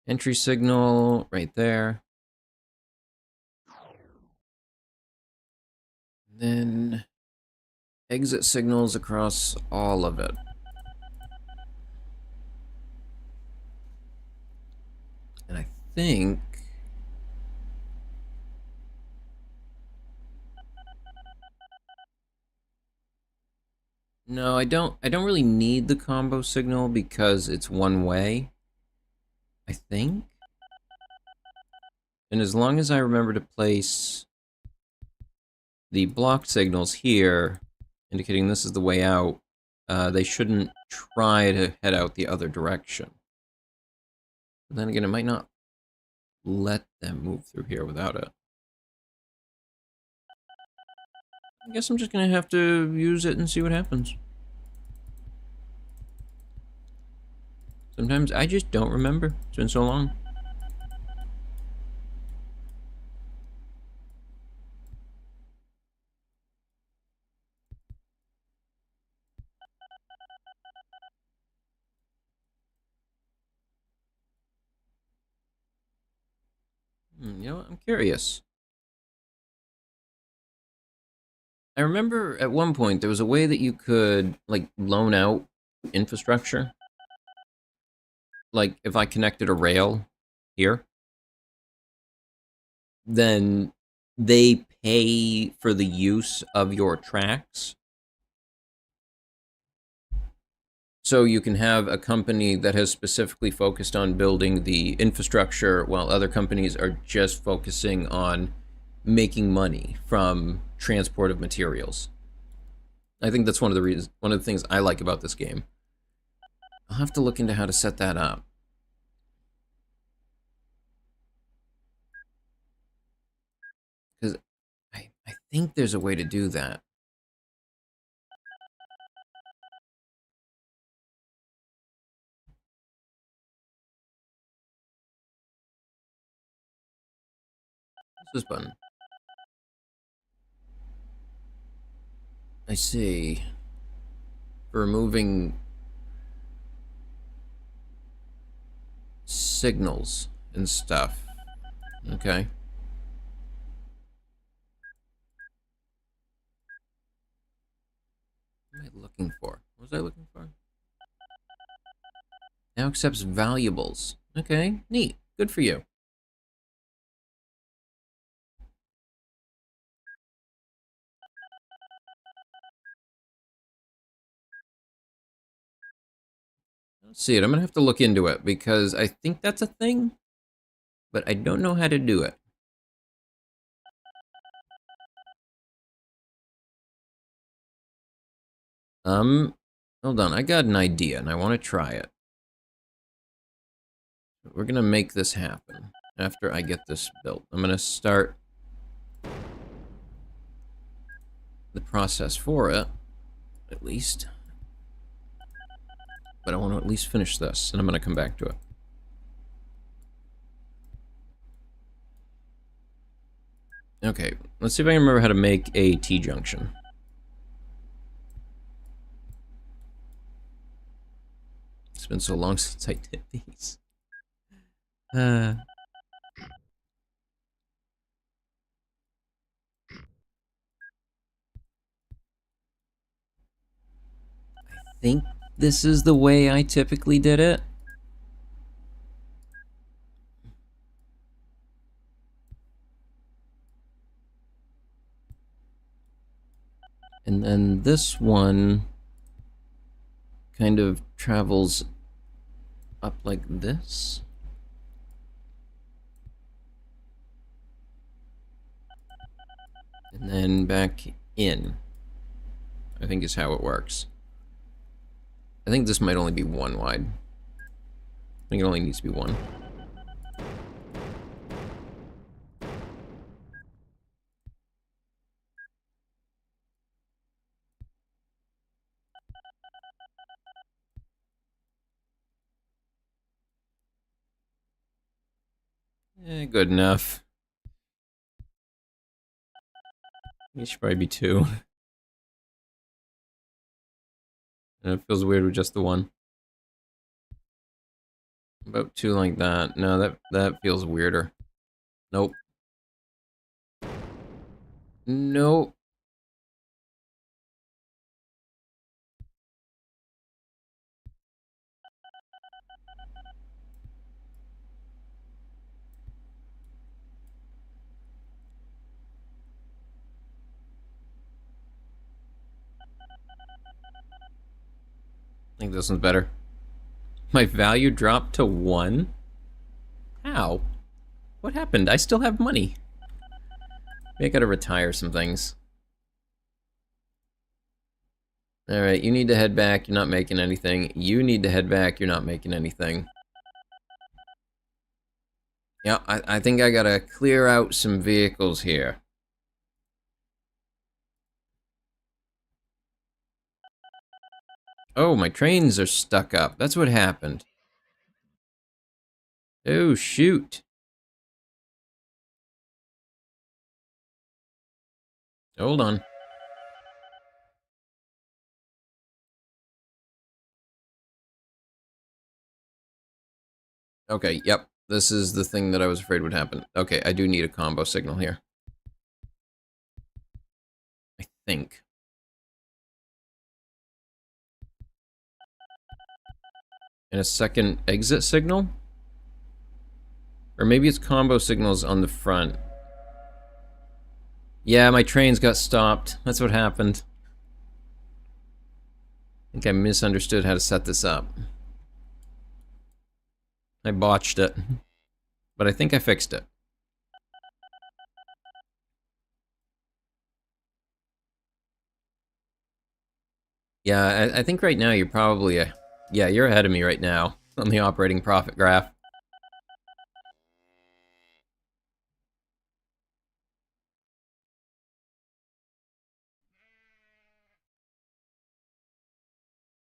Entry signal right there. Then exit signals across all of it. And I think no, I don't really need the combo signal because it's one way. I think. And as long as I remember to place the blocked signals here, indicating this is the way out, they shouldn't try to head out the other direction. But then again, it might not let them move through here without it. I guess I'm just gonna have to use it and see what happens. Sometimes I just don't remember. It's been so long. You know what? I'm curious. I remember at one point there was a way that you could like loan out infrastructure. Like if I connected a rail here, then they pay for the use of your tracks. So you can have a company that has specifically focused on building the infrastructure while other companies are just focusing on making money from transport of materials. I think that's one of the things I like about this game. I'll have to look into how to set that up. Because I think there's a way to do that. What's this button? I see. For removing signals and stuff. Okay. What am I looking for? What was I looking for? Now accepts valuables. Okay, neat. Good for you. Let's see it. I'm gonna have to look into it because I think that's a thing, but I don't know how to do it. Hold on. I got an idea and I want to try it. We're gonna make this happen after I get this built. I'm gonna start the process for it, at least. But I want to at least finish this, and I'm gonna come back to it. Okay, let's see if I can remember how to make a T-junction. It's been so long since I did these. I think this is the way I typically did it. And then this one kind of travels up like this. And then back in, I think is how it works. I think this might only be one wide. I think it only needs to be one. Good enough. It should probably be two. And it feels weird with just the one. About two like that. No, that feels weirder. Nope. Nope. I think this one's better. My value dropped to 1? How? What happened? I still have money. Maybe I gotta retire some things. Alright, you need to head back. You're not making anything. You need to head back. You're not making anything. Yeah, I think I gotta clear out some vehicles here. Oh, my trains are stuck up. That's what happened. Oh, shoot. Hold on. Okay, yep. This is the thing that I was afraid would happen. Okay, I do need a combo signal here. I think. And a second exit signal? Or maybe it's combo signals on the front. Yeah, my trains got stopped. That's what happened. I think I misunderstood how to set this up. I botched it. But I think I fixed it. Yeah, I think right now you're probably yeah, you're ahead of me right now on the operating profit graph.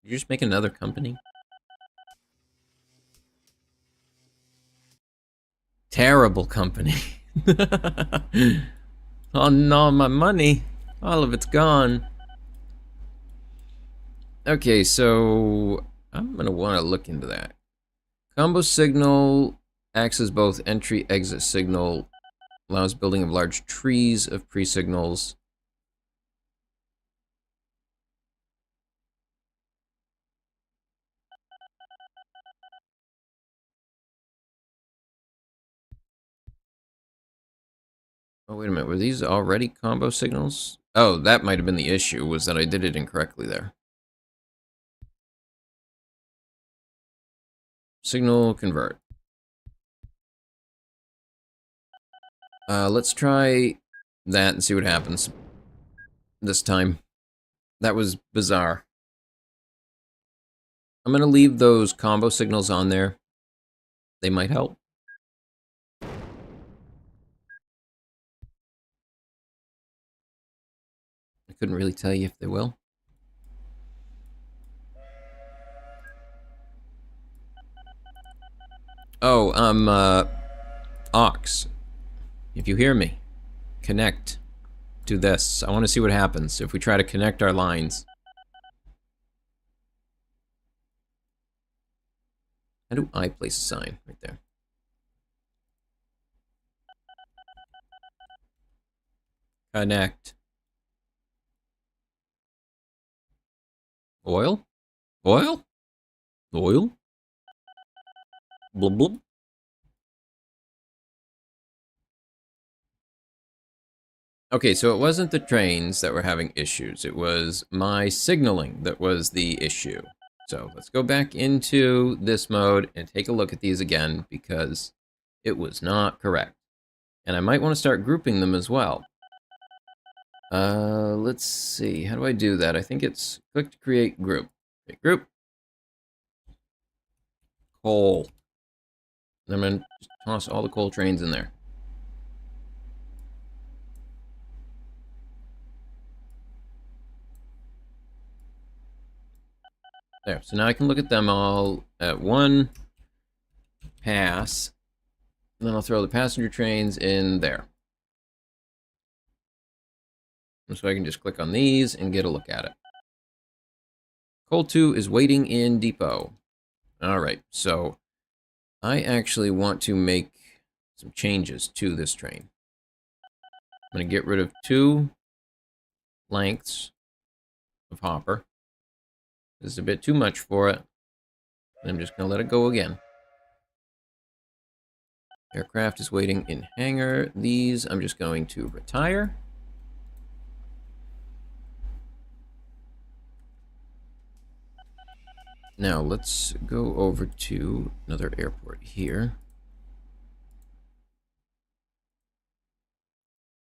Did you just make another company? Terrible company. Oh no, my money. All of it's gone. Okay, so I'm gonna want to look into that. Combo signal acts as both entry-exit signal, allows building of large trees of pre-signals. Oh, wait a minute. Were these already combo signals? Oh, that might have been the issue, was that I did it incorrectly there. Signal convert. Let's try that and see what happens this time. That was bizarre. I'm going to leave those combo signals on there. They might help. I couldn't really tell you if they will. Oh, Ox. If you hear me, connect to this. I want to see what happens if we try to connect our lines. How do I place a sign? Right there. Connect. Oil? Oil? Oil? Blub blub. Okay, so it wasn't the trains that were having issues. It was my signaling that was the issue. So let's go back into this mode and take a look at these again because it was not correct. And I might want to start grouping them as well. Let's see. How do I do that? I think it's click to create group. Create group. Coal. I'm going to toss all the coal trains in there. There. So now I can look at them all at one pass. And then I'll throw the passenger trains in there. And so I can just click on these and get a look at it. Coal 2 is waiting in depot. All right, so I actually want to make some changes to this train. I'm going to get rid of 2 lengths of hopper. This is a bit too much for it. I'm just going to let it go again. Aircraft is waiting in hangar. These I'm just going to retire. Now let's go over to another airport here.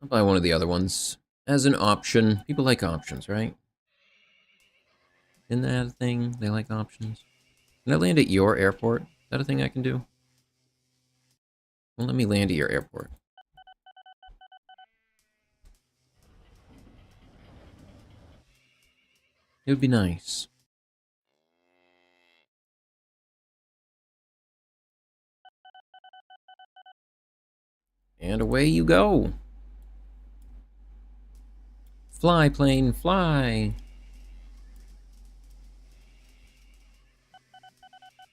I'll buy one of the other ones as an option. People like options, right? Isn't that a thing? They like options. Can I land at your airport? Is that a thing I can do? Well, let me land at your airport. It would be nice. And away you go. Fly, plane, fly.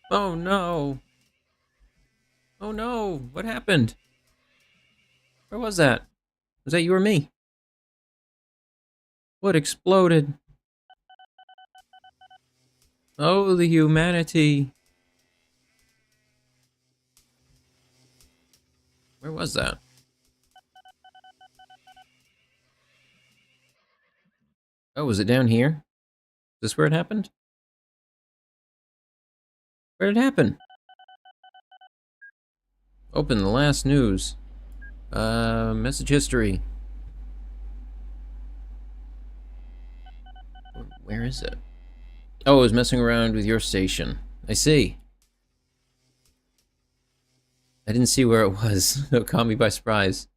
Oh no. Oh no. What happened? Where was that? Was that you or me? What exploded? Oh, the humanity. Where was that? Oh, was it down here? Is this where it happened? Where did it happen? Open the last news. Message history. Where is it? Oh, I was messing around with your station. I see. I didn't see where it was. It caught me by surprise.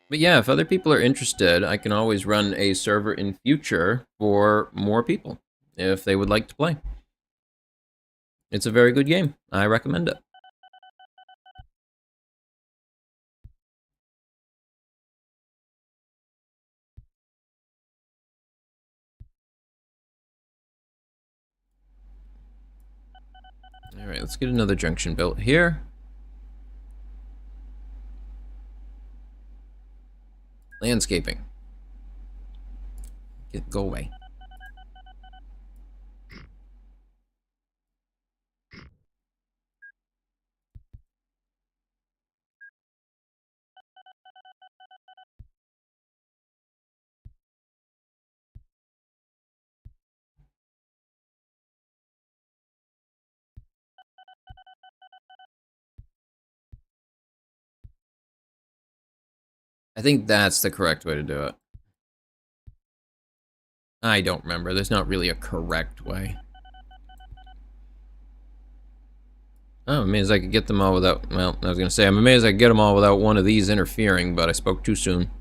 But yeah, if other people are interested, I can always run a server in future for more people if they would like to play. It's a very good game. I recommend it. Alright, let's get another junction built here. Landscaping. Go away. I think that's the correct way to do it. I don't remember. There's not really a correct way. Oh, I'm amazed I could get them all without... Well, I was going to say, I'm amazed I could get them all without one of these interfering, but I spoke too soon.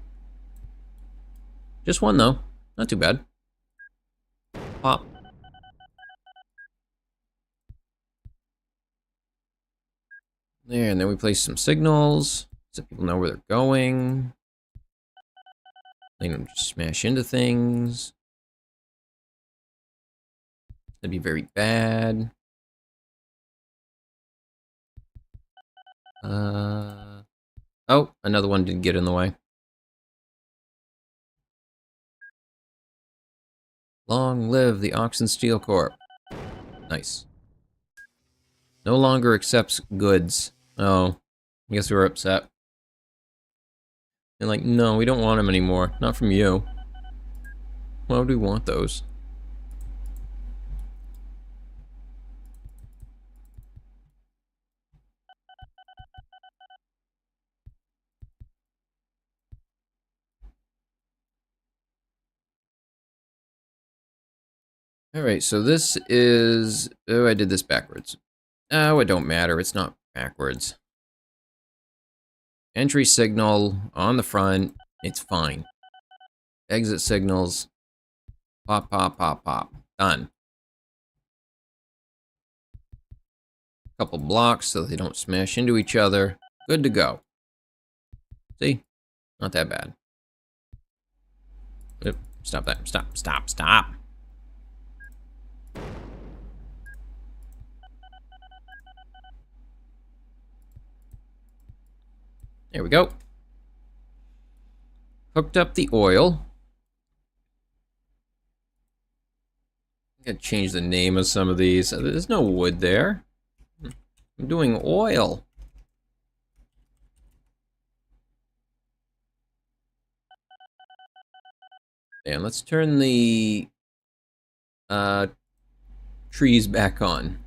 Just one, though. Not too bad. Pop. There, and then we place some signals, so people know where they're going. They don't just smash into things. That'd be very bad. Oh, another one did get in the way. Long live the Oxen Steel Corp. Nice. No longer accepts goods. Oh, I guess we were upset. They're like, no, we don't want them anymore. Not from you. Why would we want those? Alright, so this is... Oh, I did this backwards. Oh, it don't matter. It's not backwards. Entry signal on the front. It's fine. Exit signals. Pop, pop, pop, pop. Done. Couple blocks so they don't smash into each other. Good to go. See? Not that bad. Oop, stop that. Stop, stop, stop. There we go. Hooked up the oil. I gotta change the name of some of these. There's no wood there. I'm doing oil. And let's turn the trees back on.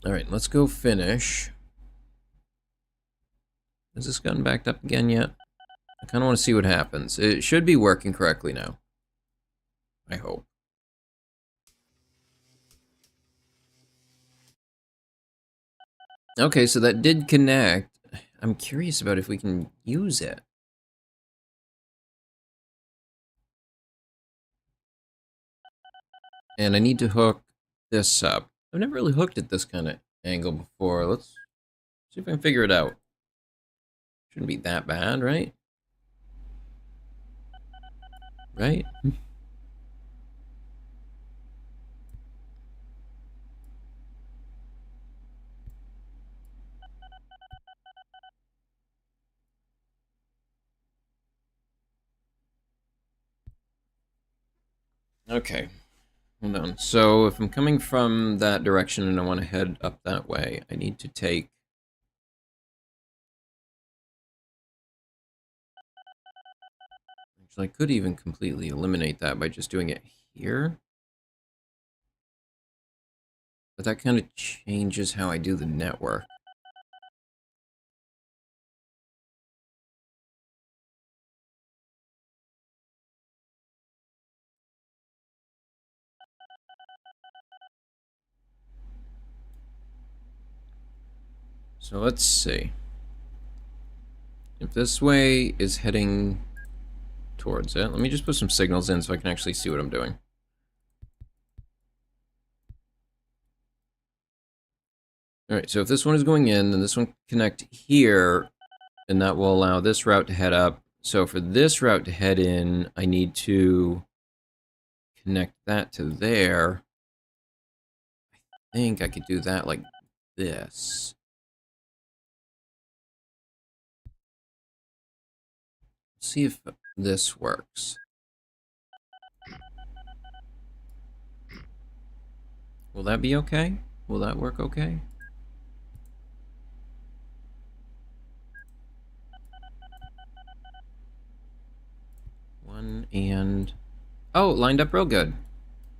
Alright, let's go finish. Has this gotten backed up again yet? I kind of want to see what happens. It should be working correctly now. I hope. Okay, so that did connect. I'm curious about if we can use it. And I need to hook this up. I've never really hooked at this kind of angle before. Let's see if I can figure it out. Shouldn't be that bad, right? Right? Okay. Hold on. So if I'm coming from that direction and I want to head up that way, I need to take... Actually, I could even completely eliminate that by just doing it here. But that kind of changes how I do the network. So let's see. If this way is heading towards it, let me just put some signals in so I can actually see what I'm doing. Alright, so if this one is going in, then this one can connect here, and that will allow this route to head up. So for this route to head in, I need to connect that to there. I think I could do that like this. See if this works. Will that be okay? Will that work okay? One and... Oh, lined up real good.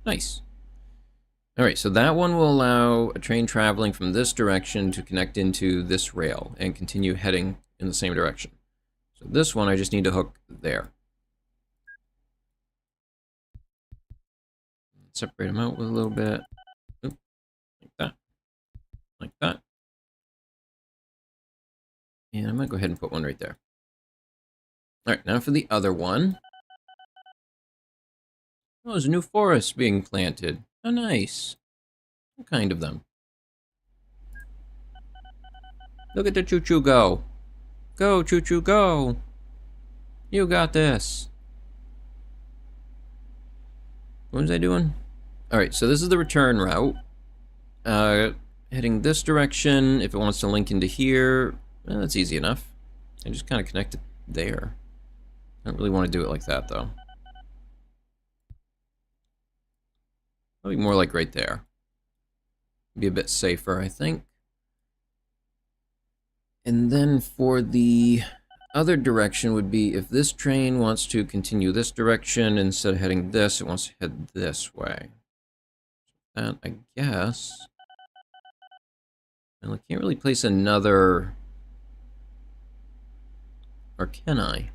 Nice. Alright, so that one will allow a train traveling from this direction to connect into this rail and continue heading in the same direction. So this one I just need to hook there. Separate them out with a little bit. Oop, like that. Like that. And I might go ahead and put one right there. Alright, now for the other one. Oh, there's a new forest being planted. Oh, nice. What kind of them? Look at the choo-choo go. Go, choo-choo, go. You got this. What was I doing? Alright, so this is the return route. Heading this direction, if it wants to link into here, well, that's easy enough. I just kind of connect it there. I don't really want to do it like that, though. Probably more like right there. Be a bit safer, I think. And then for the other direction would be if this train wants to continue this direction, instead of heading this, it wants to head this way. And I guess... Well, I can't really place another... Or can I?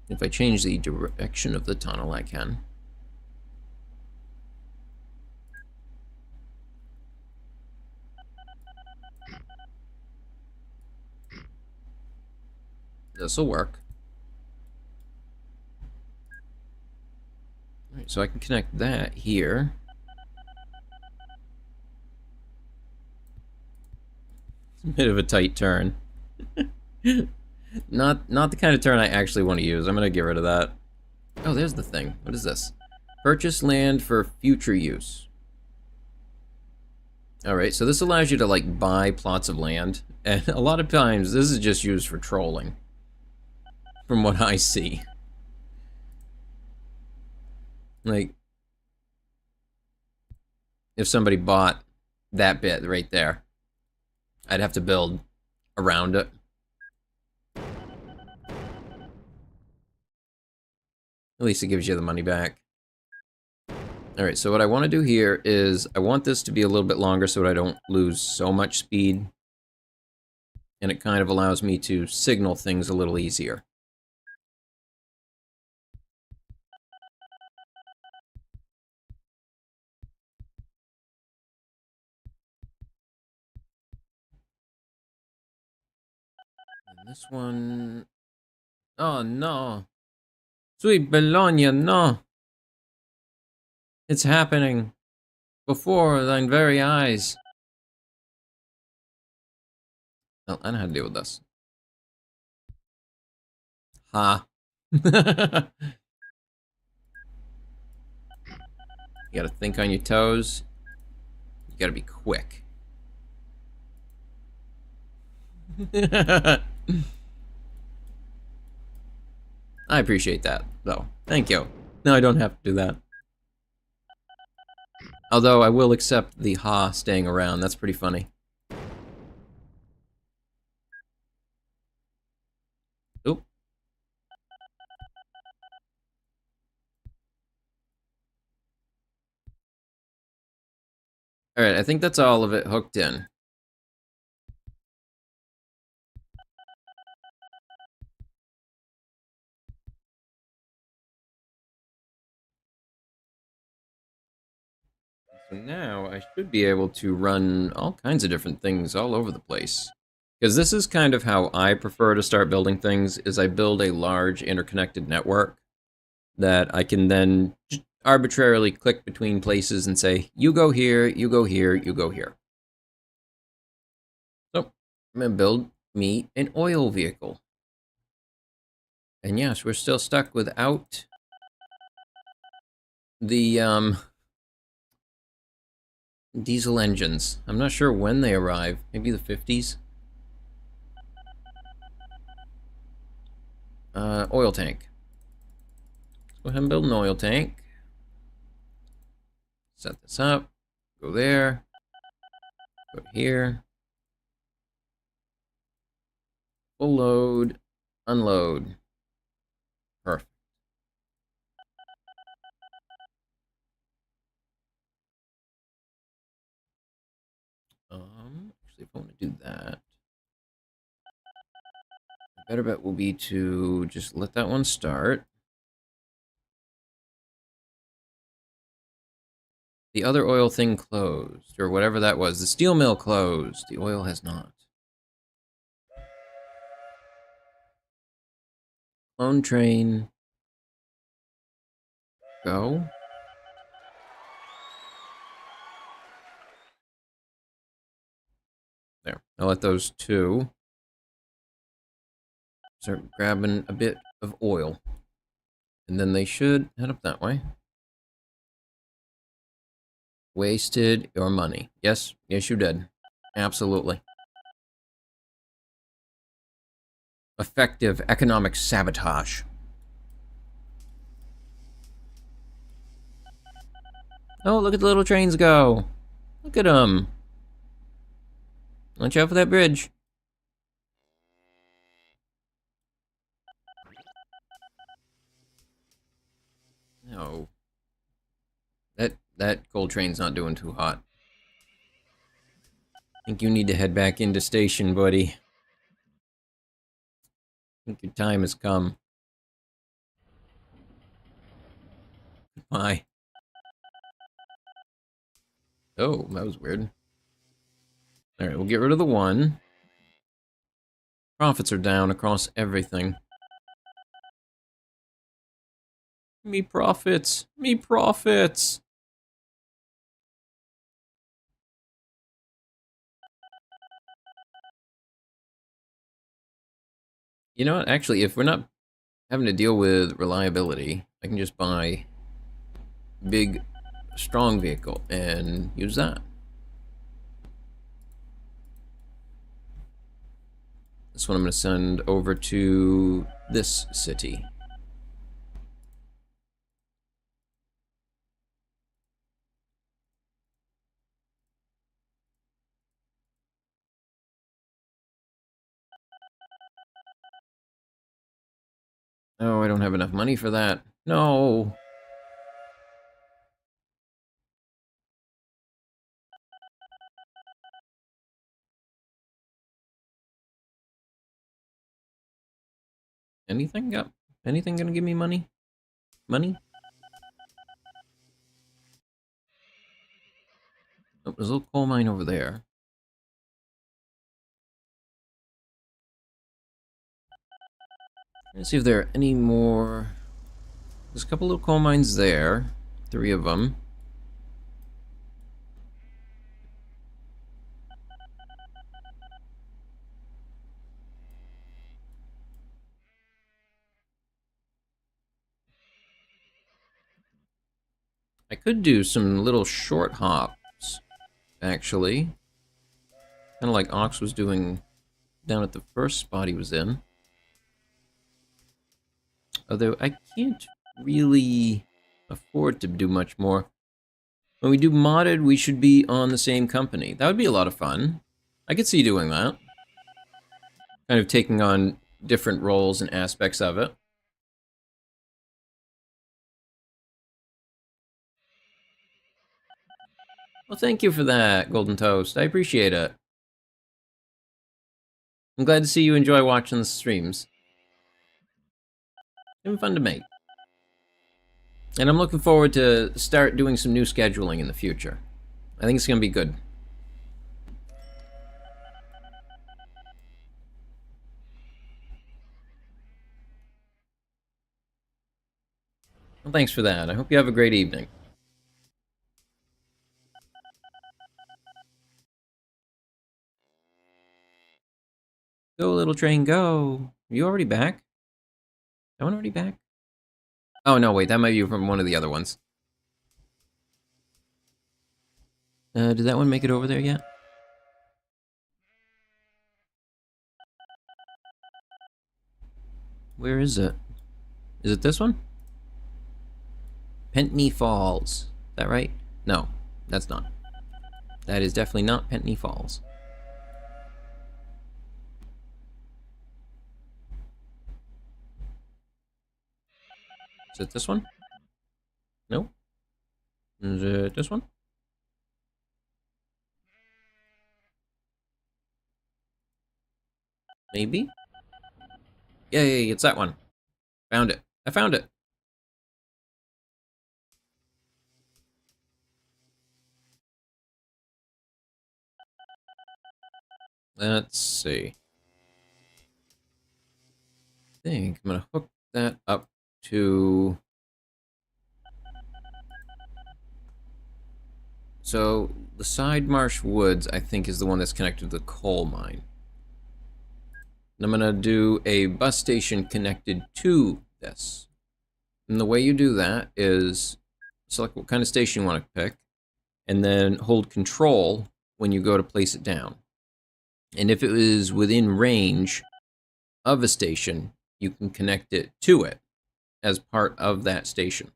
If I change the direction of the tunnel, I can. This'll work. Alright, so I can connect that here. It's a bit of a tight turn. Not the kind of turn I actually want to use. I'm gonna get rid of that. Oh, there's the thing. What is this? Purchase land for future use. Alright, so this allows you to, like, buy plots of land. And a lot of times, this is just used for trolling. From what I see. Like, if somebody bought that bit right there, I'd have to build around it. At least it gives you the money back. Alright, so what I want to do here is I want this to be a little bit longer so that I don't lose so much speed. And it kind of allows me to signal things a little easier. And this one... Oh no! Sweet Bologna, no! It's happening before thine very eyes. Oh, I know how to deal with this. Ha. You gotta think on your toes. You gotta be quick. I appreciate that, though. Thank you. No, I don't have to do that. Although I will accept the ha staying around. That's pretty funny. Oop. Alright, I think that's all of it hooked in. So now I should be able to run all kinds of different things all over the place. Because this is kind of how I prefer to start building things, is I build a large interconnected network that I can then just arbitrarily click between places and say, you go here, you go here, you go here. So I'm going to build me an oil vehicle. And yes, we're still stuck without the diesel engines. I'm not sure when they arrive. Maybe the 50s? Oil tank. Let's go ahead and build an oil tank. Set this up. Go there. Go here. Full load. Unload. Perfect. Actually, if I want to do that, my better bet will be to just let that one start. The other oil thing closed, or whatever that was. The steel mill closed. The oil has not. Clone train. Go. There. I'll let those two start grabbing a bit of oil. And then they should head up that way. Wasted your money. Yes, yes you did. Absolutely. Effective economic sabotage. Oh, look at the little trains go. Look at them. Watch out for that bridge. No. That coal train's not doing too hot. I think you need to head back into station, buddy. I think your time has come. Goodbye. Oh, that was weird. Alright, we'll get rid of the one. Profits are down across everything. Me profits! Me profits! You know what? Actually, if we're not having to deal with reliability, I can just buy big, strong vehicle and use that. This one I'm going to send over to this city. Oh, I don't have enough money for that. No. Anything? Yep. Anything gonna give me money? Money? Oh, there's a little coal mine over there. Let's see if there are any more. There's a couple little coal mines there. 3 of them. I could do some little short hops, actually. Kind of like Ox was doing down at the first spot he was in. Although I can't really afford to do much more. When we do modded, we should be on the same company. That would be a lot of fun. I could see doing that. Kind of taking on different roles and aspects of it. Well, thank you for that, Golden Toast. I appreciate it. I'm glad to see you enjoy watching the streams. It's been fun to make. And I'm looking forward to start doing some new scheduling in the future. I think it's going to be good. Well, thanks for that. I hope you have a great evening. Go, little train, go. Are you already back? No one already back? Oh, no, wait. That might be from one of the other ones. Did that one make it over there yet? Where is it? Is it this one? Pentney Falls. Is that right? No, that's not. That is definitely not Pentney Falls. Is it this one? No. Is it this one? Maybe? Yay, it's that one. Found it. I found it. Let's see. I think I'm gonna hook that up to... So, the Side Marsh Woods, I think, is the one that's connected to the coal mine. And I'm gonna do a bus station connected to this. And the way you do that is select what kind of station you want to pick, and then hold Control when you go to place it down. And if it is within range of a station, you can connect it to it as part of that station.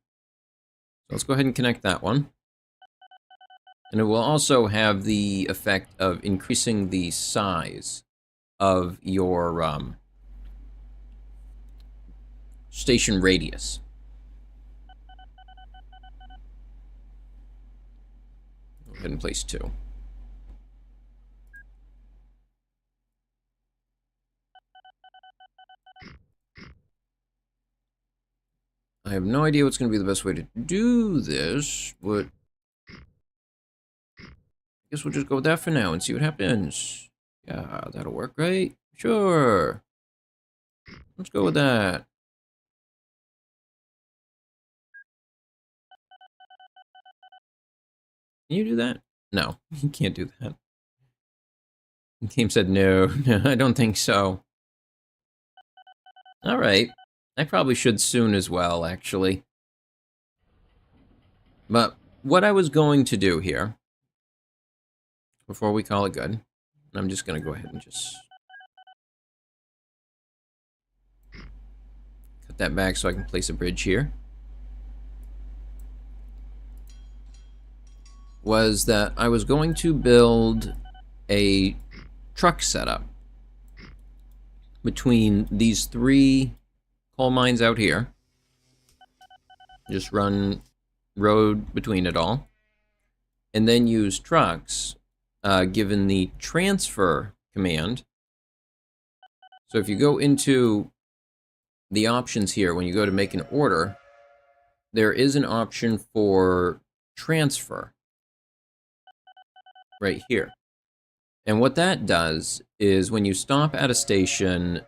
So let's go ahead and connect that one. And it will also have the effect of increasing the size of your station radius. Go ahead and place 2. I have no idea what's going to be the best way to do this, but I guess we'll just go with that for now and see what happens. Yeah, that'll work, right? Sure. Let's go with that. Can you do that? No, you can't do that. The game said no. No, I don't think so. All right. I probably should soon as well, actually. But what I was going to do here, before we call it good, I'm just going to go ahead and just cut that back so I can place a bridge here, was that I was going to build a truck setup between these 3 coal mines out here. Just run road between it all, and then use trucks given the transfer command. So if you go into the options here, when you go to make an order, there is an option for transfer right here. And what that does is when you stop at a station,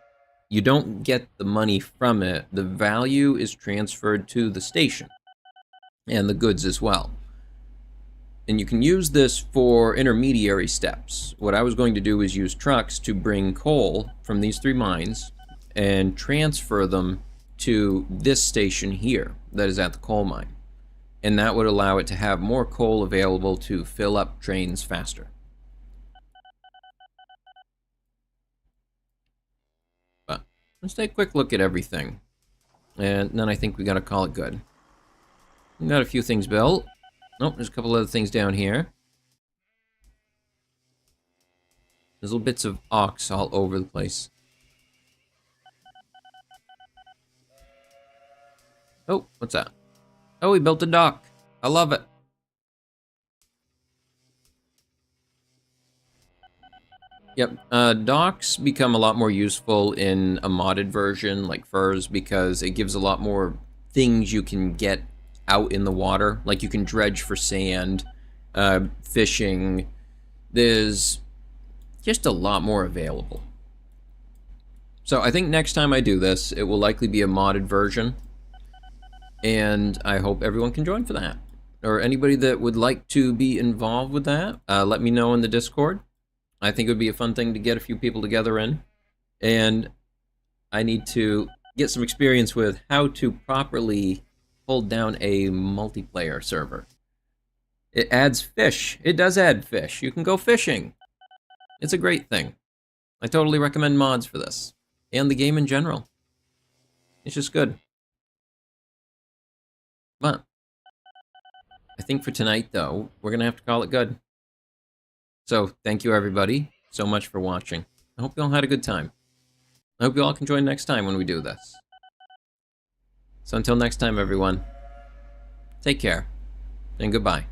you don't get the money from it. The value is transferred to the station and the goods as well. And you can use this for intermediary steps. What I was going to do is use trucks to bring coal from these 3 mines and transfer them to this station here that is at the coal mine. And that would allow it to have more coal available to fill up trains faster. But let's take a quick look at everything. And then I think we gotta call it good. We got a few things built. Nope, there's a couple other things down here. There's little bits of ox all over the place. Oh, what's that? Oh, we built a dock. I love it. Yep, docks become a lot more useful in a modded version like Furs because it gives a lot more things you can get out in the water. Like you can dredge for sand, fishing. There's just a lot more available. So I think next time I do this, it will likely be a modded version. And I hope everyone can join for that. Or anybody that would like to be involved with that, let me know in the Discord. I think it would be a fun thing to get a few people together in. And I need to get some experience with how to properly hold down a multiplayer server. It adds fish. It does add fish. You can go fishing. It's a great thing. I totally recommend mods for this. And the game in general. It's just good. But I think for tonight, though, we're going to have to call it good. So, thank you everybody so much for watching. I hope you all had a good time. I hope you all can join next time when we do this. So until next time, everyone, take care, and goodbye.